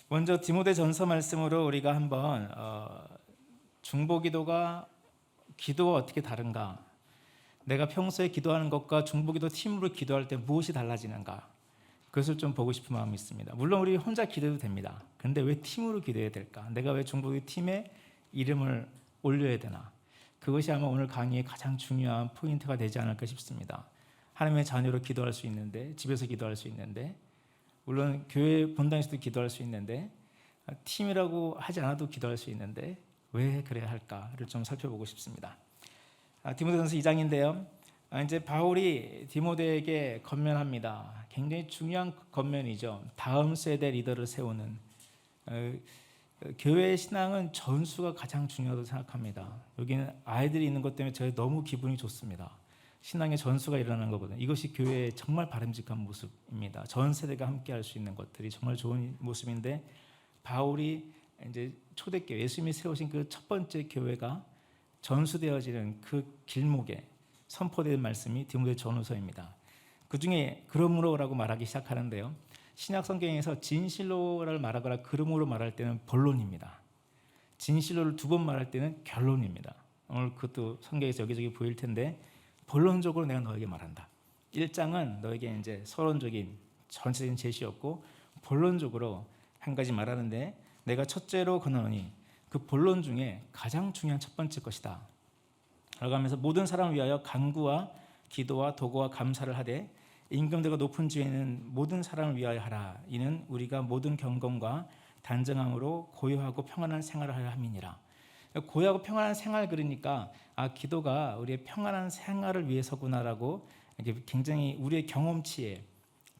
먼저 디모데전서 말씀으로 우리가 한번 중보기도가 기도가 어떻게 다른가, 내가 평소에 기도하는 것과 중보기도 팀으로 기도할 때 무엇이 달라지는가, 그것을 좀 보고 싶은 마음이 있습니다. 물론 우리 혼자 기도해도 됩니다. 그런데 왜 팀으로 기도해야 될까? 내가 왜 중보기도 팀에 이름을 올려야 되나? 그것이 아마 오늘 강의의 가장 중요한 포인트가 되지 않을까 싶습니다. 하나님의 자녀로 기도할 수 있는데, 집에서 기도할 수 있는데, 물론 교회 본당에서도 기도할 수 있는데, 팀이라고 하지 않아도 기도할 수 있는데 왜 그래야 할까를 좀 살펴보고 싶습니다. 디모데전서 2장인데요. 이제 바울이 디모데에게 건면합니다. 굉장히 중요한 건면이죠. 다음 세대 리더를 세우는, 교회의 신앙은 전수가 가장 중요하다고 생각합니다. 여기는 아이들이 있는 것 때문에 저희 너무 기분이 좋습니다. 신앙의 전수가 일어나는 것보다 이것이 교회의 정말 바람직한 모습입니다. 전 세대가 함께 할 수 있는 것들이 정말 좋은 모습인데, 바울이 이제 초대교회, 예수님이 세우신 그 첫 번째 교회가 전수되어지는 그 길목에 선포된 말씀이 디모데 전후서입니다. 그 중에 그러므로라고 말하기 시작하는데요. 신약 성경에서 진실로를 말하거나 그러므로 말할 때는 본론입니다. 진실로를 두 번 말할 때는 결론입니다. 오늘 그것도 성경에서 여기저기 보일 텐데, 본론적으로 내가 너에게 말한다. 1장은 너에게 이제 서론적인 전체적인 제시였고, 본론적으로 한 가지 말하는데, 내가 첫째로 건너니 그 본론 중에 가장 중요한 첫 번째 것이다 라고 하면서, 모든 사람을 위하여 간구와 기도와 도구와 감사를 하되 임금되고 높은 지혜는 모든 사람을 위하여 하라. 이는 우리가 모든 경건과 단정함으로 고요하고 평안한 생활을 하려 함이니라. 고요하고 평안한 생활, 그러니까 기도가 우리의 평안한 생활을 위해서구나라고 굉장히 우리의 경험치에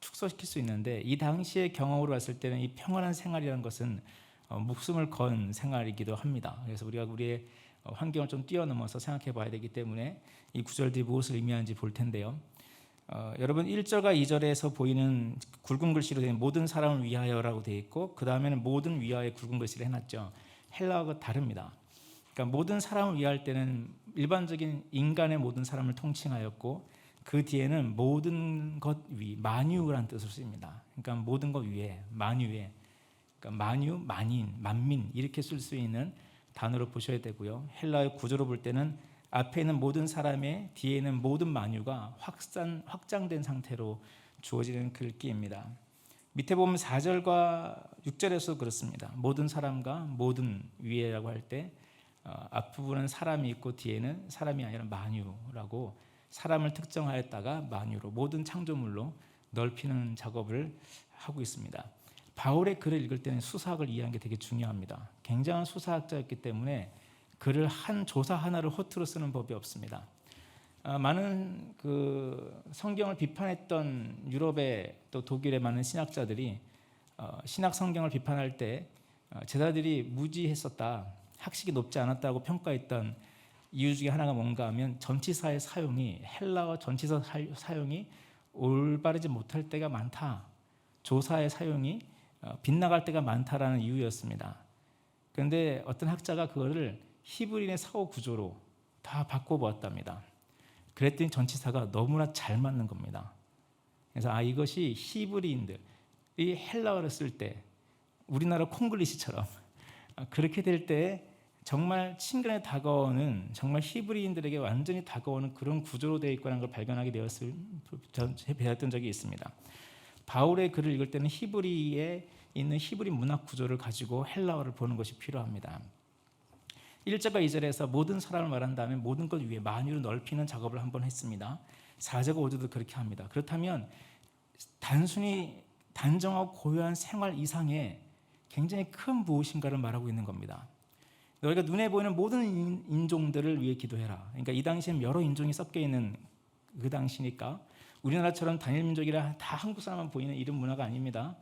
축소시킬 수 있는데, 이 당시의 경험으로 봤을 때는 이 평안한 생활이라는 것은 목숨을 건 생활이기도 합니다. 그래서 우리가 우리의 환경을 좀 뛰어넘어서 생각해 봐야 되기 때문에 이 구절들이 무엇을 의미하는지 볼 텐데요. 여러분 1절과 2절에서 보이는 굵은 글씨로 된 모든 사람을 위하여라고 되어 있고, 그 다음에는 모든 위하여 굵은 글씨를 해놨죠. 헬라어가 다릅니다. 그러니까 모든 사람을 위할 때는 일반적인 인간의 모든 사람을 통칭하였고, 그 뒤에는 모든 것 위, 만유라는 뜻을 씁니다. 그러니까 모든 것 위에, 만유에, 그러니까 만유, 만인, 만민 이렇게 쓸 수 있는 단어로 보셔야 되고요. 헬라어 구조로 볼 때는 앞에 있는 모든 사람의 뒤에 있는 모든 만유가 확장된 상태로 주어지는 글귀입니다. 밑에 보면 4절과 6절에서 그렇습니다. 모든 사람과 모든 위에라고 할 때 앞부분은 사람이 있고 뒤에는 사람이 아니라 만유라고, 사람을 특정하였다가 만유로 모든 창조물로 넓히는 작업을 하고 있습니다. 바울의 글을 읽을 때는 수사학을 이해하는 게 되게 중요합니다. 굉장한 수사학자였기 때문에 글을 한 조사 하나를 허투루 쓰는 법이 없습니다. 많은 그 성경을 비판했던 유럽의 또 독일의 많은 신학자들이 신학 성경을 비판할 때 제자들이 무지했었다, 학식이 높지 않았다고 평가했던 이유 중에 하나가 뭔가 하면, 전치사의 사용이, 헬라어 전치사 사용이 올바르지 못할 때가 많다, 조사의 사용이 빗나갈 때가 많다라는 이유였습니다. 그런데 어떤 학자가 그거를 히브리인의 사고 구조로 다 바꿔보았답니다. 그랬더니 전치사가 너무나 잘 맞는 겁니다. 그래서 이것이 히브리인들이 헬라어를 쓸 때 우리나라 콩글리시처럼 그렇게 될 때 정말 친근하게 다가오는, 정말 히브리인들에게 완전히 다가오는 그런 구조로 되어 있다는 걸 발견하게 배웠던 적이 있습니다. 바울의 글을 읽을 때는 히브리에 있는 히브리 문학 구조를 가지고 헬라어를 보는 것이 필요합니다. 1절과 2절에서 모든 사람을 말한 다음에 모든 것 위에 만유를 넓히는 작업을 한번 했습니다. 4절과 5절도 그렇게 합니다. 그렇다면 단순히 단정하고 고요한 생활 이상의 굉장히 큰 무엇인가를 말하고 있는 겁니다. 너희가 눈에 보이는 모든 인종들을 위해 기도해라. 그러니까 이 당시엔 여러 인종이 섞여 있는 그 당시니까 우리나라처럼 단일 민족이라 다 한국 사람만 보이는 이런 문화가 아닙니다.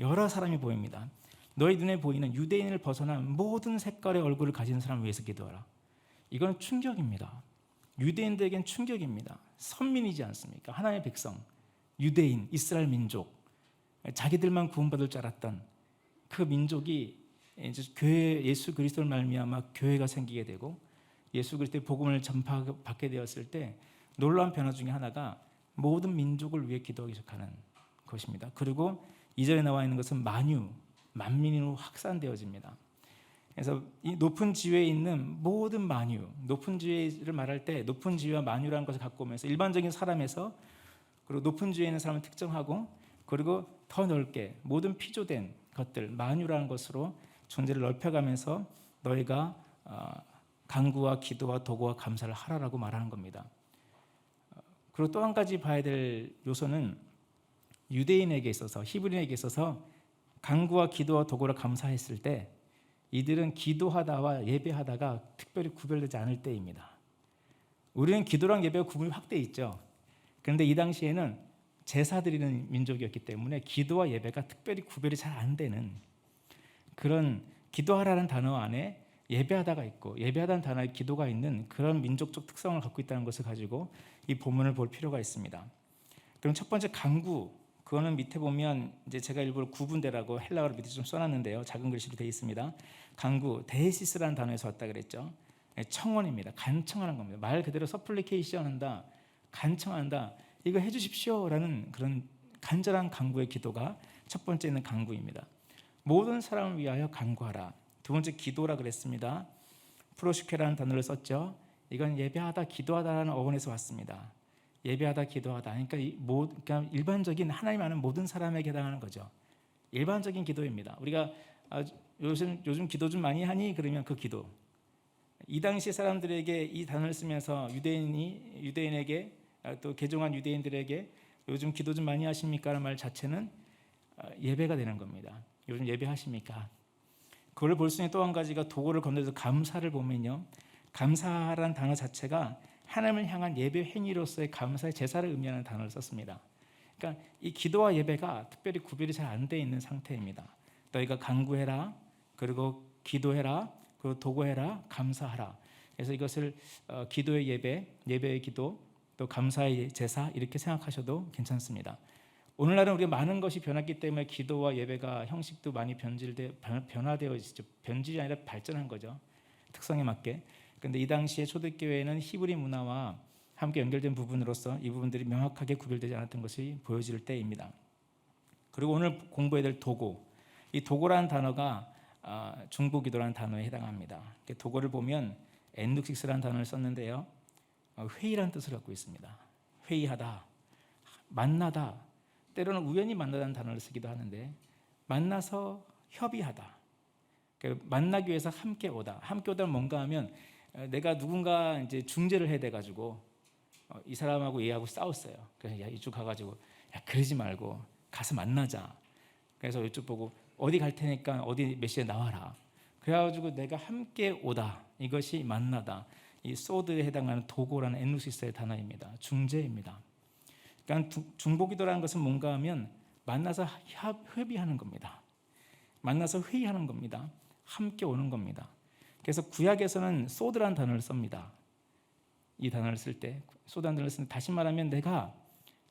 여러 사람이 보입니다. 너희 눈에 보이는 유대인을 벗어난 모든 색깔의 얼굴을 가진 사람을 위해서 기도하라. 이건 충격입니다. 유대인들에겐 충격입니다. 선민이지 않습니까? 하나님의 백성, 유대인, 이스라엘 민족, 자기들만 구원받을 줄 알았던 그 민족이 이제 교회, 예수 그리스도를 말미암아 교회가 생기게 되고 예수 그리스도의 복음을 전파받게 되었을 때 놀라운 변화 중에 하나가 모든 민족을 위해 기도하기 시작하는 것입니다. 그리고 2절에 나와 있는 것은 만유, 만민으로 확산되어집니다. 그래서 이 높은 지위에 있는 모든 만유, 높은 지위를 말할 때 높은 지위와 만유라는 것을 갖고 오면서 일반적인 사람에서 그리고 높은 지위에 있는 사람을 특정하고 그리고 더 넓게 모든 피조된 것들 만유라는 것으로 존재를 넓혀가면서 너희가 간구와 기도와 도구와 감사를 하라라고 말하는 겁니다. 그리고 또 한 가지 봐야 될 요소는 유대인에게 있어서 히브리인에게 있어서 간구와 기도와 도구를 감사했을 때 이들은 기도하다와 예배하다가 특별히 구별되지 않을 때입니다. 우리는 기도랑 예배가 구분이 확 돼 있죠. 그런데 이 당시에는 제사 드리는 민족이었기 때문에 기도와 예배가 특별히 구별이 잘 안 되는 그런 기도하라는 단어 안에 예배하다가 있고 예배하다는 단어에 기도가 있는 그런 민족적 특성을 갖고 있다는 것을 가지고 이 본문을 볼 필요가 있습니다. 그럼 첫 번째 간구, 그거는 밑에 보면 이제 제가 일부러 구분대라고 헬라어로 밑에 좀 써놨는데요. 작은 글씨로 되어 있습니다. 간구, 데이시스라는 단어에서 왔다 그랬죠. 청원입니다. 간청하는 겁니다. 말 그대로 서플리케이션 한다, 간청한다. 이거 해주십시오라는 그런 간절한 간구의 기도가 첫 번째 있는 간구입니다. 모든 사람을 위하여 간구하라. 두 번째 기도라 그랬습니다. 프로시케라는 단어를 썼죠. 이건 예배하다, 기도하다라는 어원에서 왔습니다. 예배하다, 기도하다. 그러니까 일반적인 하나님 아는 모든 사람에게 해당하는 거죠. 일반적인 기도입니다. 우리가 요즘 기도 좀 많이 하니 그러면 그 기도. 이 당시 사람들에게 이 단어를 쓰면서 유대인에게 또 개종한 유대인들에게 요즘 기도 좀 많이 하십니까? 라는 말 자체는 예배가 되는 겁니다. 요즘 예배하십니까? 그걸 볼 수 있는 또 한 가지가 도구를 건너서 감사를 보면요. 감사라는 단어 자체가 하나님을 향한 예배 행위로서의 감사의 제사를 의미하는 단어를 썼습니다. 그러니까 이 기도와 예배가 특별히 구별이 잘 안 돼 있는 상태입니다. 너희가 간구해라, 그리고 기도해라, 그리고 도구해라, 감사하라. 그래서 이것을 기도의 예배, 예배의 기도, 또 감사의 제사 이렇게 생각하셔도 괜찮습니다. 오늘날은 우리가 많은 것이 변했기 때문에 기도와 예배가 형식도 많이 변화되어 있죠. 변질이 아니라 발전한 거죠. 특성에 맞게. 그런데 이 당시에 초대교회는 히브리 문화와 함께 연결된 부분으로서 이 부분들이 명확하게 구별되지 않았던 것이 보여질 때입니다. 그리고 오늘 공부해야 될 도구. 이 도구라는 단어가 중보기도라는 단어에 해당합니다. 도구를 보면 엔둑식스라는 단어를 썼는데요. 회의라는 뜻을 갖고 있습니다. 회의하다, 만나다, 때로는 우연히 만나다는 단어를 쓰기도 하는데 만나서 협의하다. 만나기 위해서 함께 오다. 함께 오다는 뭔가 하면 내가 누군가 이제 중재를 해야 돼가지고 이 사람하고 얘하고 싸웠어요. 그래서 야 이쪽 가가지고 야 그러지 말고 가서 만나자. 그래서 이쪽 보고 어디 갈 테니까 어디 몇 시에 나와라. 그래가지고 내가 함께 오다. 이것이 만나다. 이 소드에 해당하는 도고라는 엔누시스의 단어입니다. 중재입니다. 그러니까 중보기도라는 것은 뭔가 하면 만나서 협의하는 겁니다. 만나서 회의하는 겁니다. 함께 오는 겁니다. 그래서 구약에서는 소드라는 단어를 씁니다. 이 단어를 쓸 때 소드라는 단어를 쓰는데 다시 말하면 내가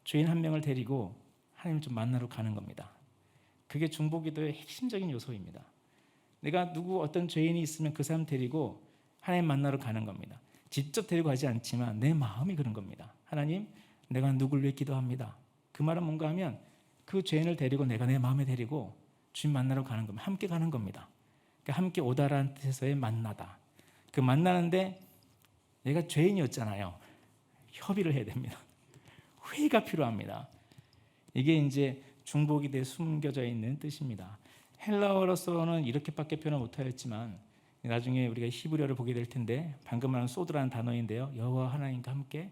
죄인 한 명을 데리고 하나님을 좀 만나러 가는 겁니다. 그게 중보기도의 핵심적인 요소입니다. 내가 어떤 죄인이 있으면 그 사람 데리고 하나님 만나러 가는 겁니다. 직접 데리고 가지 않지만 내 마음이 그런 겁니다. 하나님, 내가 누굴 위해 기도합니다. 그 말은 뭔가 하면 그 죄인을 데리고 내가 내 마음에 데리고 주님 만나러 가는 겁니다. 함께 가는 겁니다. 그러니까 함께 오다라는 뜻에서의 만나다. 그 만나는데 내가 죄인이었잖아요. 협의를 해야 됩니다. 회의가 필요합니다. 이게 이제 중보기도에 숨겨져 있는 뜻입니다. 헬라어로서는 이렇게밖에 표현 못하였지만 나중에 우리가 히브리어를 보게 될 텐데 방금 말한 소드라는 단어인데요. 여호와 하나님과 함께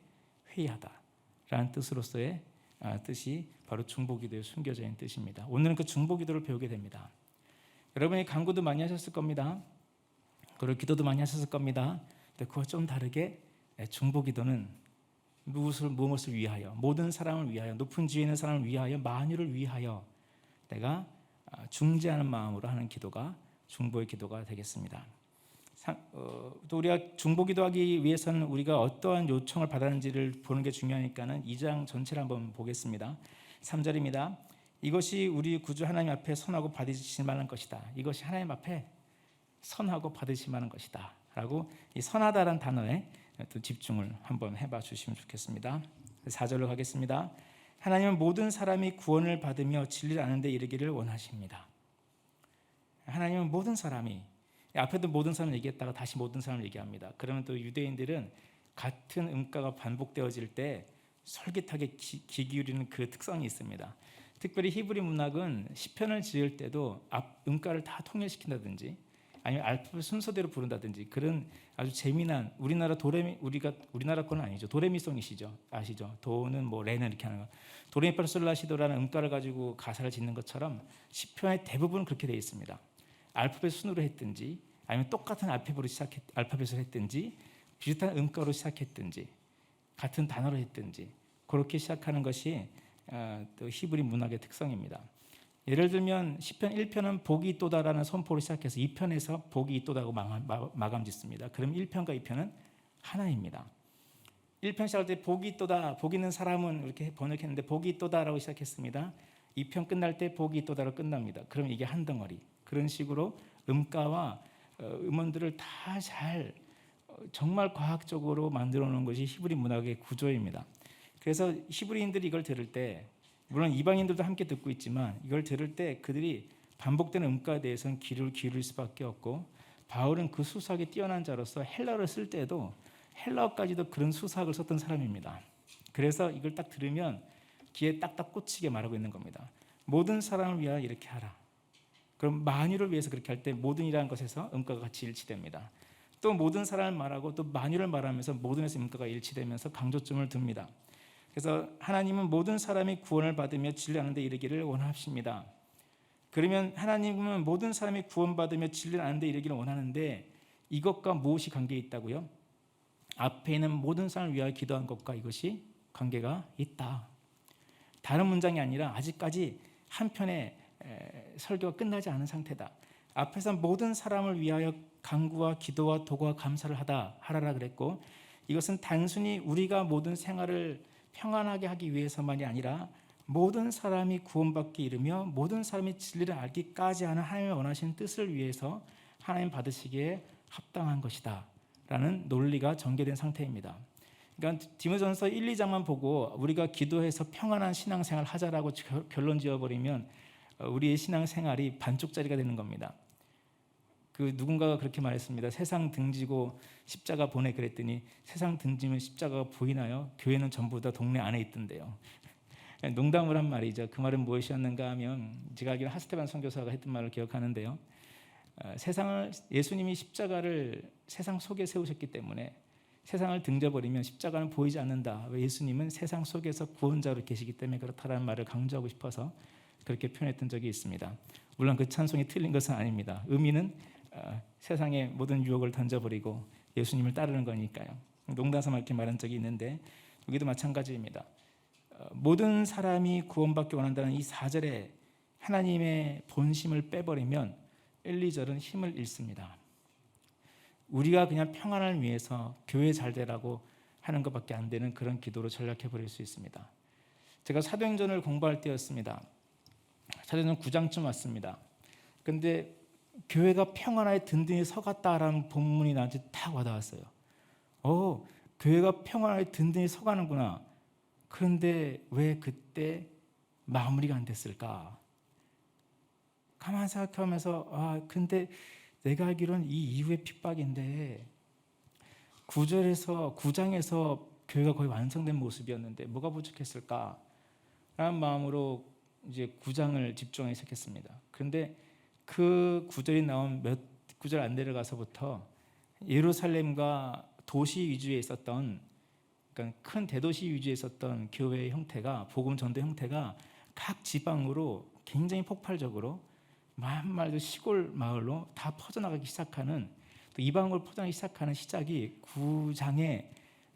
회의하다라는 뜻으로서의 뜻이 바로 중보기도에 숨겨져 있는 뜻입니다. 오늘은 그 중보기도를 배우게 됩니다. 여러분이 간구도 많이 하셨을 겁니다. 그리고 기도도 많이 하셨을 겁니다. 근데 그와 좀 다르게 중보기도는 무엇을 위하여, 모든 사람을 위하여, 높은 지위에 있는 사람을 위하여, 만유를 위하여 내가 중재하는 마음으로 하는 기도가 중보의 기도가 되겠습니다. 또 우리가 중보기도하기 위해서는 우리가 어떠한 요청을 받았는지를 보는 게 중요하니까는 2장 전체를 한번 보겠습니다. 3절입니다. 이것이 우리 구주 하나님 앞에 선하고 받으실 만한 것이다. 이것이 하나님 앞에 선하고 받으실 만한 것이다. 라고 이 선하다라는 단어에 또 집중을 한번 해봐 주시면 좋겠습니다. 4절로 가겠습니다. 하나님은 모든 사람이 구원을 받으며 진리를 아는 데 이르기를 원하십니다. 하나님은 모든 사람이, 앞에도 모든 사람을 얘기했다가 다시 모든 사람을 얘기합니다. 그러면 또 유대인들은 같은 음가가 반복되어질 때 솔깃하게 귀 기울이는 그 특성이 있습니다. 특별히 히브리 문학은 시편을 지을 때도 앞 음가를 다 통일시킨다든지 아니면 알파벳 순서대로 부른다든지 그런 아주 재미난, 우리나라 도레미, 우리나라 거는 아니죠. 도레미송이시죠, 아시죠? 도는 뭐 레는 이렇게 하는 거. 도레미파솔라시도라는 음가를 가지고 가사를 짓는 것처럼 시편의 대부분 그렇게 되어 있습니다. 알파벳 순으로 했든지 아니면 똑같은 알파벳을 했든지 비슷한 음가로 시작했든지 같은 단어로 했든지 그렇게 시작하는 것이 또 히브리 문학의 특성입니다. 예를 들면 시편 1편은 복이 있도다라는 선포로 시작해서 2편에서 복이 있도다고 마감 짓습니다. 그럼 1편과 2편은 하나입니다. 1편 시작할 때 복이 있도다, 복 있는 사람은 이렇게 번역했는데 복이 있도다라고 시작했습니다. 2편 끝날 때 복이 있도다로 끝납니다. 그럼 이게 한 덩어리. 그런 식으로 음가와 음원들을 다 잘 정말 과학적으로 만들어 놓은 것이 히브리 문학의 구조입니다. 그래서 히브리인들이 이걸 들을 때, 물론 이방인들도 함께 듣고 있지만 이걸 들을 때 그들이 반복되는 음가에 대해서는 귀를 기울일 수밖에 없고, 바울은 그 수사학에 뛰어난 자로서 헬라어를 쓸 때도 헬라어까지도 그런 수사학을 썼던 사람입니다. 그래서 이걸 딱 들으면 귀에 딱딱 꽂히게 말하고 있는 겁니다. 모든 사람을 위하여 이렇게 하라. 그럼 만유를 위해서 그렇게 할 때 모든이라는 것에서 음가가 같이 일치됩니다. 또 모든 사람을 말하고 또 만유를 말하면서 모든에서 음가가 일치되면서 강조점을 둡니다. 그래서 하나님은 모든 사람이 구원을 받으며 진리하는 데 이르기를 원하십니다. 그러면 하나님은 모든 사람이 구원받으며 진리하는 데 이르기를 원하는데 이것과 무엇이 관계가 있다고요? 앞에 있는 모든 사람을 위하여 기도한 것과 이것이 관계가 있다. 다른 문장이 아니라 아직까지 한편의 설교가 끝나지 않은 상태다. 앞에서 모든 사람을 위하여 간구와 기도와 도구와 감사를 하라라 그랬고, 이것은 단순히 우리가 모든 생활을 평안하게 하기 위해서만이 아니라 모든 사람이 구원받기 이르며 모든 사람이 진리를 알기까지 하는 하나님의 원하시는 뜻을 위해서 하나님 받으시기에 합당한 것이다 라는 논리가 전개된 상태입니다. 그러니까 디모데전서 1, 2장만 보고 우리가 기도해서 평안한 신앙생활 하자라고 결론 지어버리면 우리의 신앙생활이 반쪽짜리가 되는 겁니다. 그 누군가가 그렇게 말했습니다. 세상 등지고 십자가 보내 그랬더니 세상 등지면 십자가가 보이나요? 교회는 전부 다 동네 안에 있던데요. 농담을 한 말이죠. 그 말은 무엇이었는가 하면 제가 알기로 하스테반 선교사가 했던 말을 기억하는데요. 예수님이 십자가를 세상 속에 세우셨기 때문에 세상을 등져버리면 십자가는 보이지 않는다. 예수님은 세상 속에서 구원자로 계시기 때문에 그렇다라는 말을 강조하고 싶어서 그렇게 표현했던 적이 있습니다. 물론 그 찬송이 틀린 것은 아닙니다. 의미는 세상의 모든 유혹을 던져버리고 예수님을 따르는 거니까요. 농담삼아 이렇게 말한 적이 있는데 여기도 마찬가지입니다. 모든 사람이 구원받기 원한다는 이 4절에 하나님의 본심을 빼버리면 1, 2절은 힘을 잃습니다. 우리가 그냥 평안을 위해서 교회 잘 되라고 하는 것밖에 안 되는 그런 기도로 전락해버릴 수 있습니다. 제가 사도행전을 공부할 때였습니다. 사도행전 9장쯤 왔습니다. 그런데 교회가 평안하게 든든히 서갔다라는 본문이 나한테 탁 와닿았어요. 교회가 평안하게 든든히 서가는구나. 그런데 왜 그때 마무리가 안 됐을까? 가만 생각하면서 근데 내가 알기로는 이 이후의 핍박인데 9장에서 교회가 거의 완성된 모습이었는데 뭐가 부족했을까? 라는 마음으로 이제 9장을 집중하기 시작했습니다. 그런데 그 9절이 나온 몇 구절 안 내려가서부터 예루살렘과 도시 위주에 있었던, 그러니까 큰 대도시 위주에 있었던 교회의 형태가, 복음 전도 형태가 각 지방으로 굉장히 폭발적으로 만말도 시골 마을로 다 퍼져나가기 시작하는, 또 이방으로 퍼져나가기 시작하는 시작이 9장에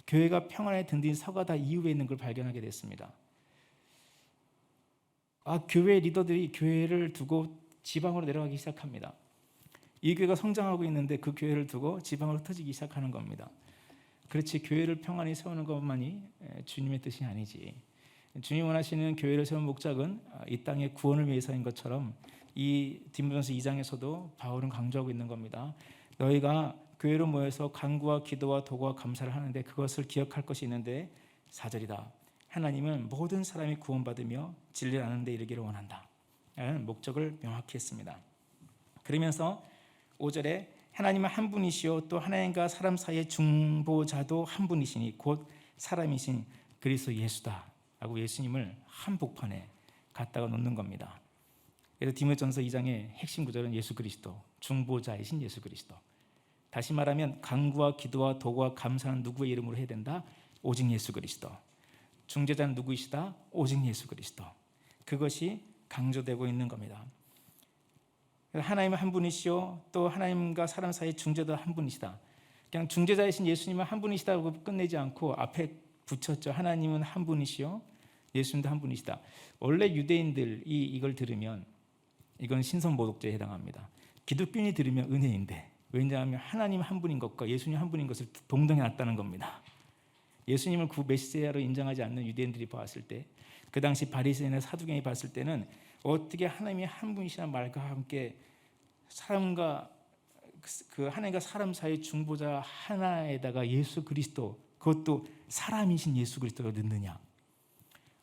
교회가 평안에 든든히 서가다 이후에 있는 걸 발견하게 됐습니다. 교회 리더들이 교회를 두고 지방으로 내려가기 시작합니다. 이 교회가 성장하고 있는데 그 교회를 두고 지방으로 흩어지기 시작하는 겁니다. 그렇지, 교회를 평안히 세우는 것만이 주님의 뜻이 아니지. 주님 원하시는 교회를 세운 목적은 이 땅의 구원을 위해서인 것처럼 이 디모데전서 2장에서도 바울은 강조하고 있는 겁니다. 너희가 교회로 모여서 간구와 기도와 도구와 감사를 하는데 그것을 기억할 것이 있는데 4절이다. 하나님은 모든 사람이 구원받으며 진리를 아는 데 이르기를 원한다. 라는 목적을 명확히 했습니다. 그러면서 5절에 하나님은 한 분이시요 또 하나님과 사람 사이의 중보자도 한 분이시니 곧 사람이신 그리스도 예수다 라고 예수님을 한 복판에 갖다가 놓는 겁니다. 그래서 디모데전서 2장의 핵심 구절은 예수 그리스도, 중보자이신 예수 그리스도. 다시 말하면 간구와 기도와 도구와 감사는 누구의 이름으로 해야 된다? 오직 예수 그리스도. 중재자는 누구이시다? 오직 예수 그리스도. 그것이 강조되고 있는 겁니다. 하나님은 한 분이시요 또 하나님과 사람 사이의 중재도 한 분이시다. 그냥 중재자이신 예수님은 한 분이시다고 끝내지 않고 앞에 붙였죠. 하나님은 한 분이시요 예수님도 한 분이시다. 원래 유대인들이 이걸 들으면 이건 신선모독죄에 해당합니다. 기독교인이 들으면 은혜인데, 왜냐하면 하나님 한 분인 것과 예수님 한 분인 것을 동등해 놨다는 겁니다. 예수님을 구 메시아로 인정하지 않는 유대인들이 봤을 때, 그 당시 바리새인이나 사두개인이 봤을 때는 어떻게 하나님이 한 분이시라는 말과 함께 사람과 그 하나님과 사람 사이 중보자 하나에다가 예수 그리스도, 그것도 사람이신 예수 그리스도를 넣느냐?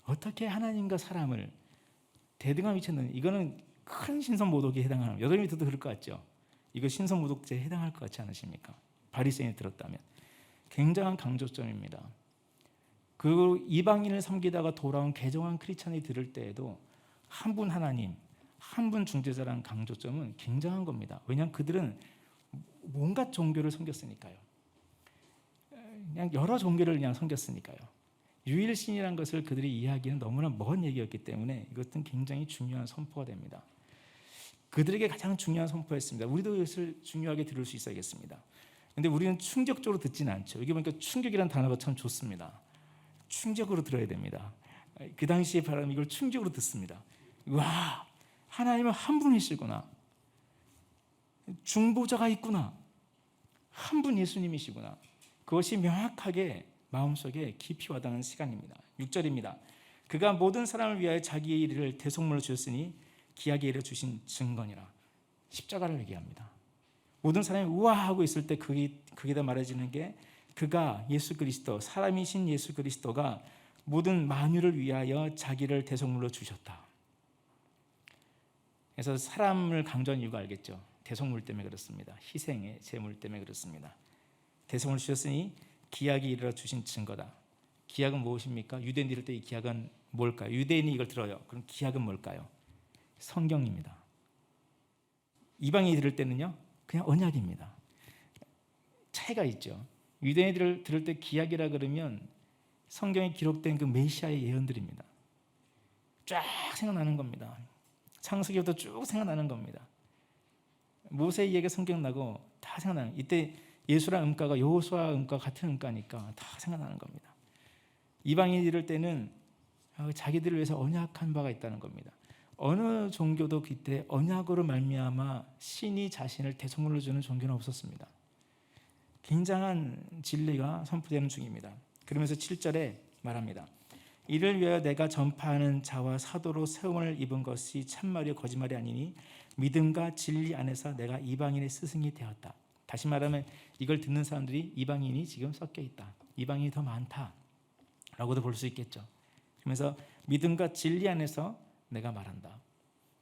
어떻게 하나님과 사람을 대등한 위치에 넣는, 이거는 큰 신선모독에 해당하는, 여러분이 들어도 그럴 것 같죠? 이거 신선모독죄에 해당할 것 같지 않으십니까? 바리새인이 들었다면. 굉장한 강조점입니다. 그리고 이방인을 섬기다가 돌아온 개종한 크리스찬이 들을 때에도 한 분 하나님, 한 분 중재자라는 강조점은 굉장한 겁니다. 왜냐하면 그들은 온갖 종교를 섬겼으니까요. 그냥 여러 종교를 그냥 섬겼으니까요. 유일신이라는 것을 그들이 이해하기는 너무나 먼 얘기였기 때문에 이것은 굉장히 중요한 선포가 됩니다. 그들에게 가장 중요한 선포였습니다. 우리도 이것을 중요하게 들을 수 있어야겠습니다. 그런데 우리는 충격적으로 듣지는 않죠. 여기 보니까 충격이라는 단어가 참 좋습니다. 충격으로 들어야 됩니다. 그 당시에 바라면 이걸 충격으로 듣습니다. 와, 하나님은 한 분이시구나. 중보자가 있구나. 한 분 예수님이시구나. 그것이 명확하게 마음속에 깊이 와닿는 시간입니다. 6절입니다. 그가 모든 사람을 위하여 자기의 일을 대속물로 주셨으니 기하게 이르 주신 증거니라. 십자가를 얘기합니다. 모든 사람이 우아하고 있을 때 그게 다 말해지는 게 그가 예수 그리스도, 사람이신 예수 그리스도가 모든 만유를 위하여 자기를 대속물로 주셨다. 그래서 사람을 강조한 이유가 알겠죠. 대속물 때문에 그렇습니다. 희생의 제물 때문에 그렇습니다. 대속물을 주셨으니 기약이 이르러 주신 증거다. 기약은 무엇입니까? 유대인이 들을 때 이 기약은 뭘까요? 유대인이 이걸 들어요. 그럼 기약은 뭘까요? 성경입니다. 이방인이 들을 때는요, 그냥 언약입니다. 차이가 있죠. 유대인이 들을 때 기약이라 그러면 성경에 기록된 그 메시아의 예언들입니다. 쫙 생각나는 겁니다. 창세기부터 쭉 생각나는 겁니다. 모세 이야기가 생각나고 다 생각나는, 이때 예수라는 음가가 여호수아 음가 같은 음가니까 다 생각나는 겁니다. 이방인이 들을 때는 자기들을 위해서 언약한 바가 있다는 겁니다. 어느 종교도 그때 언약으로 말미암아 신이 자신을 대속물로 주는 종교는 없었습니다. 굉장한 진리가 선포되는 중입니다. 그러면서 7절에 말합니다. 이를 위하여 내가 전파하는 자와 사도로 세움을 입은 것이 참말이요 거짓말이 아니니 믿음과 진리 안에서 내가 이방인의 스승이 되었다. 다시 말하면 이걸 듣는 사람들이 이방인이 지금 섞여 있다. 이방인이 더 많다라고도 볼 수 있겠죠. 그러면서 믿음과 진리 안에서 내가 말한다.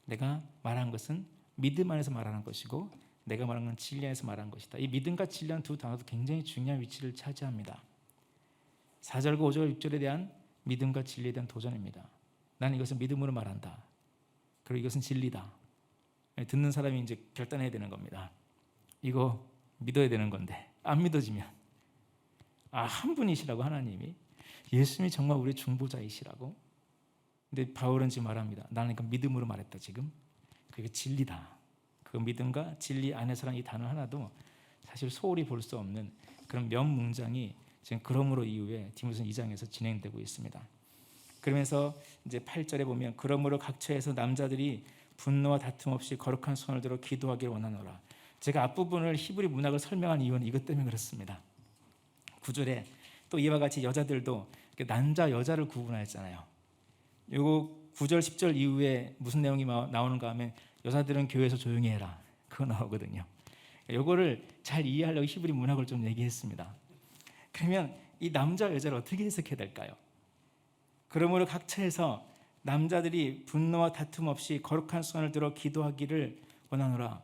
내가 말한 것은 믿음 안에서 말하는 것이고 내가 말한 건 진리 안에서 말한 것이다. 이 믿음과 진리라는 두 단어도 굉장히 중요한 위치를 차지합니다. 4절과 5절, 6절에 대한 믿음과 진리에 대한 도전입니다. 나는 이것은 믿음으로 말한다. 그리고 이것은 진리다. 듣는 사람이 이제 결단해야 되는 겁니다. 이거 믿어야 되는 건데 안 믿어지면 한 분이시라고 하나님이, 예수님이 정말 우리 중보자이시라고. 근데 바울은 지금 말합니다. 나는 그러니까 믿음으로 말했다 지금. 그게 진리다. 그 믿음과 진리 안에서라는 이 단어 하나도 사실 소홀히 볼 수 없는 그런 몇 문장이 지금 그러므로 이후에 디모데서 2장에서 진행되고 있습니다. 그러면서 이제 8절에 보면 그러므로 각처에서 남자들이 분노와 다툼 없이 거룩한 손을 들어 기도하기를 원하노라. 제가 앞부분을 히브리 문학을 설명한 이유는 이것 때문에 그렇습니다. 9절에 또 이와 같이 여자들도 남자 여자를 구분하였잖아요. 요거 9절 10절 이후에 무슨 내용이 나오는가 하면 여자들은 교회에서 조용히 해라. 그거 나오거든요. 요거를 잘 이해하려고 히브리 문학을 좀 얘기했습니다. 그러면 이 남자 여자를 어떻게 해석해야 될까요? 그러므로 각처에서 남자들이 분노와 다툼 없이 거룩한 손을 들어 기도하기를 원하노라.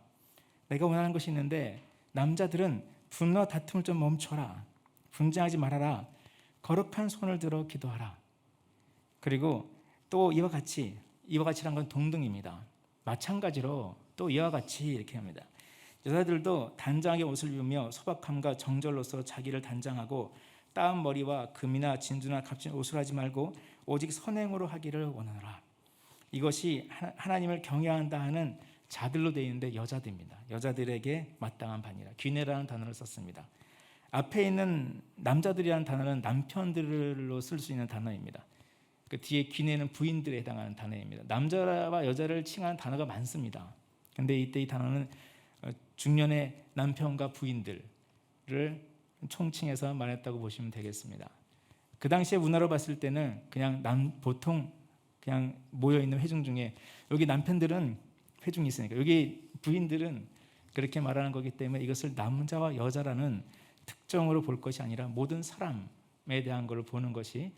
내가 원하는 것이 있는데 남자들은 분노와 다툼을 좀 멈춰라. 분쟁하지 말아라. 거룩한 손을 들어 기도하라. 그리고 또 이와 같이란 건 동등입니다. 마찬가지로 또 이와 같이 이렇게 합니다. 여자들도 단장하게 옷을 입으며 소박함과 정절로서 자기를 단장하고 따은 머리와 금이나 진주나 값진 옷을 하지 말고 오직 선행으로 하기를 원하노라. 이것이 하나님을 경외한다 하는 자들로 되어 있는데 여자들입니다. 여자들에게 마땅한 반이라. 귀내라는 단어를 썼습니다. 앞에 있는 남자들이라는 단어는 남편들로 쓸 수 있는 단어입니다. 그 뒤에 귀내는 부인들에 해당하는 단어입니다. 남자와 여자를 칭하는 단어가 많습니다. 근데 이때 이 단어는 중년의 남편과 부인들을 총칭해서 말했다고 보시면 되겠습니다. 그 당시에 문화로 봤을 때는 그냥 보통 그냥 모여 있는 회중 중에 여기 남편들은 회중이 있으니까 여기 부인들은 그렇게 말하는 거기 때문에 이것을 남자와 여자라는 특정으로 볼 것이 아니라 모든 사람에 대한 걸 보는 것이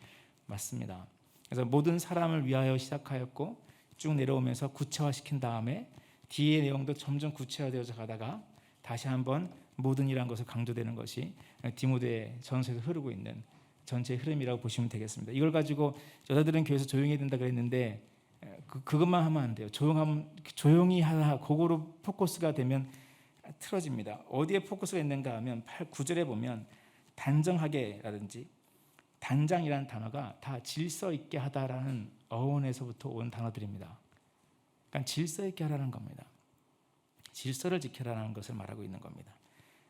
맞습니다. 그래서 모든 사람을 위하여 시작하였고 쭉 내려오면서 구체화시킨 다음에 뒤의 내용도 점점 구체화되어서 가다가 다시 한번 모든이라는 것을 강조되는 것이 디모데 전서에서 흐르고 있는 전체 흐름이라고 보시면 되겠습니다. 이걸 가지고 여자들은 교회에서 조용히 해야 된다 그랬는데 그것만 하면 안 돼요. 조용히 하다 그거로 포커스가 되면 틀어집니다. 어디에 포커스가 있는가 하면 9절에 보면 단정하게라든지 단장이라는 단어가 다 질서 있게 하다라는 어원에서부터 온 단어들입니다. 그러니까 질서 있게 하라는 겁니다. 질서를 지켜라는 것을 말하고 있는 겁니다.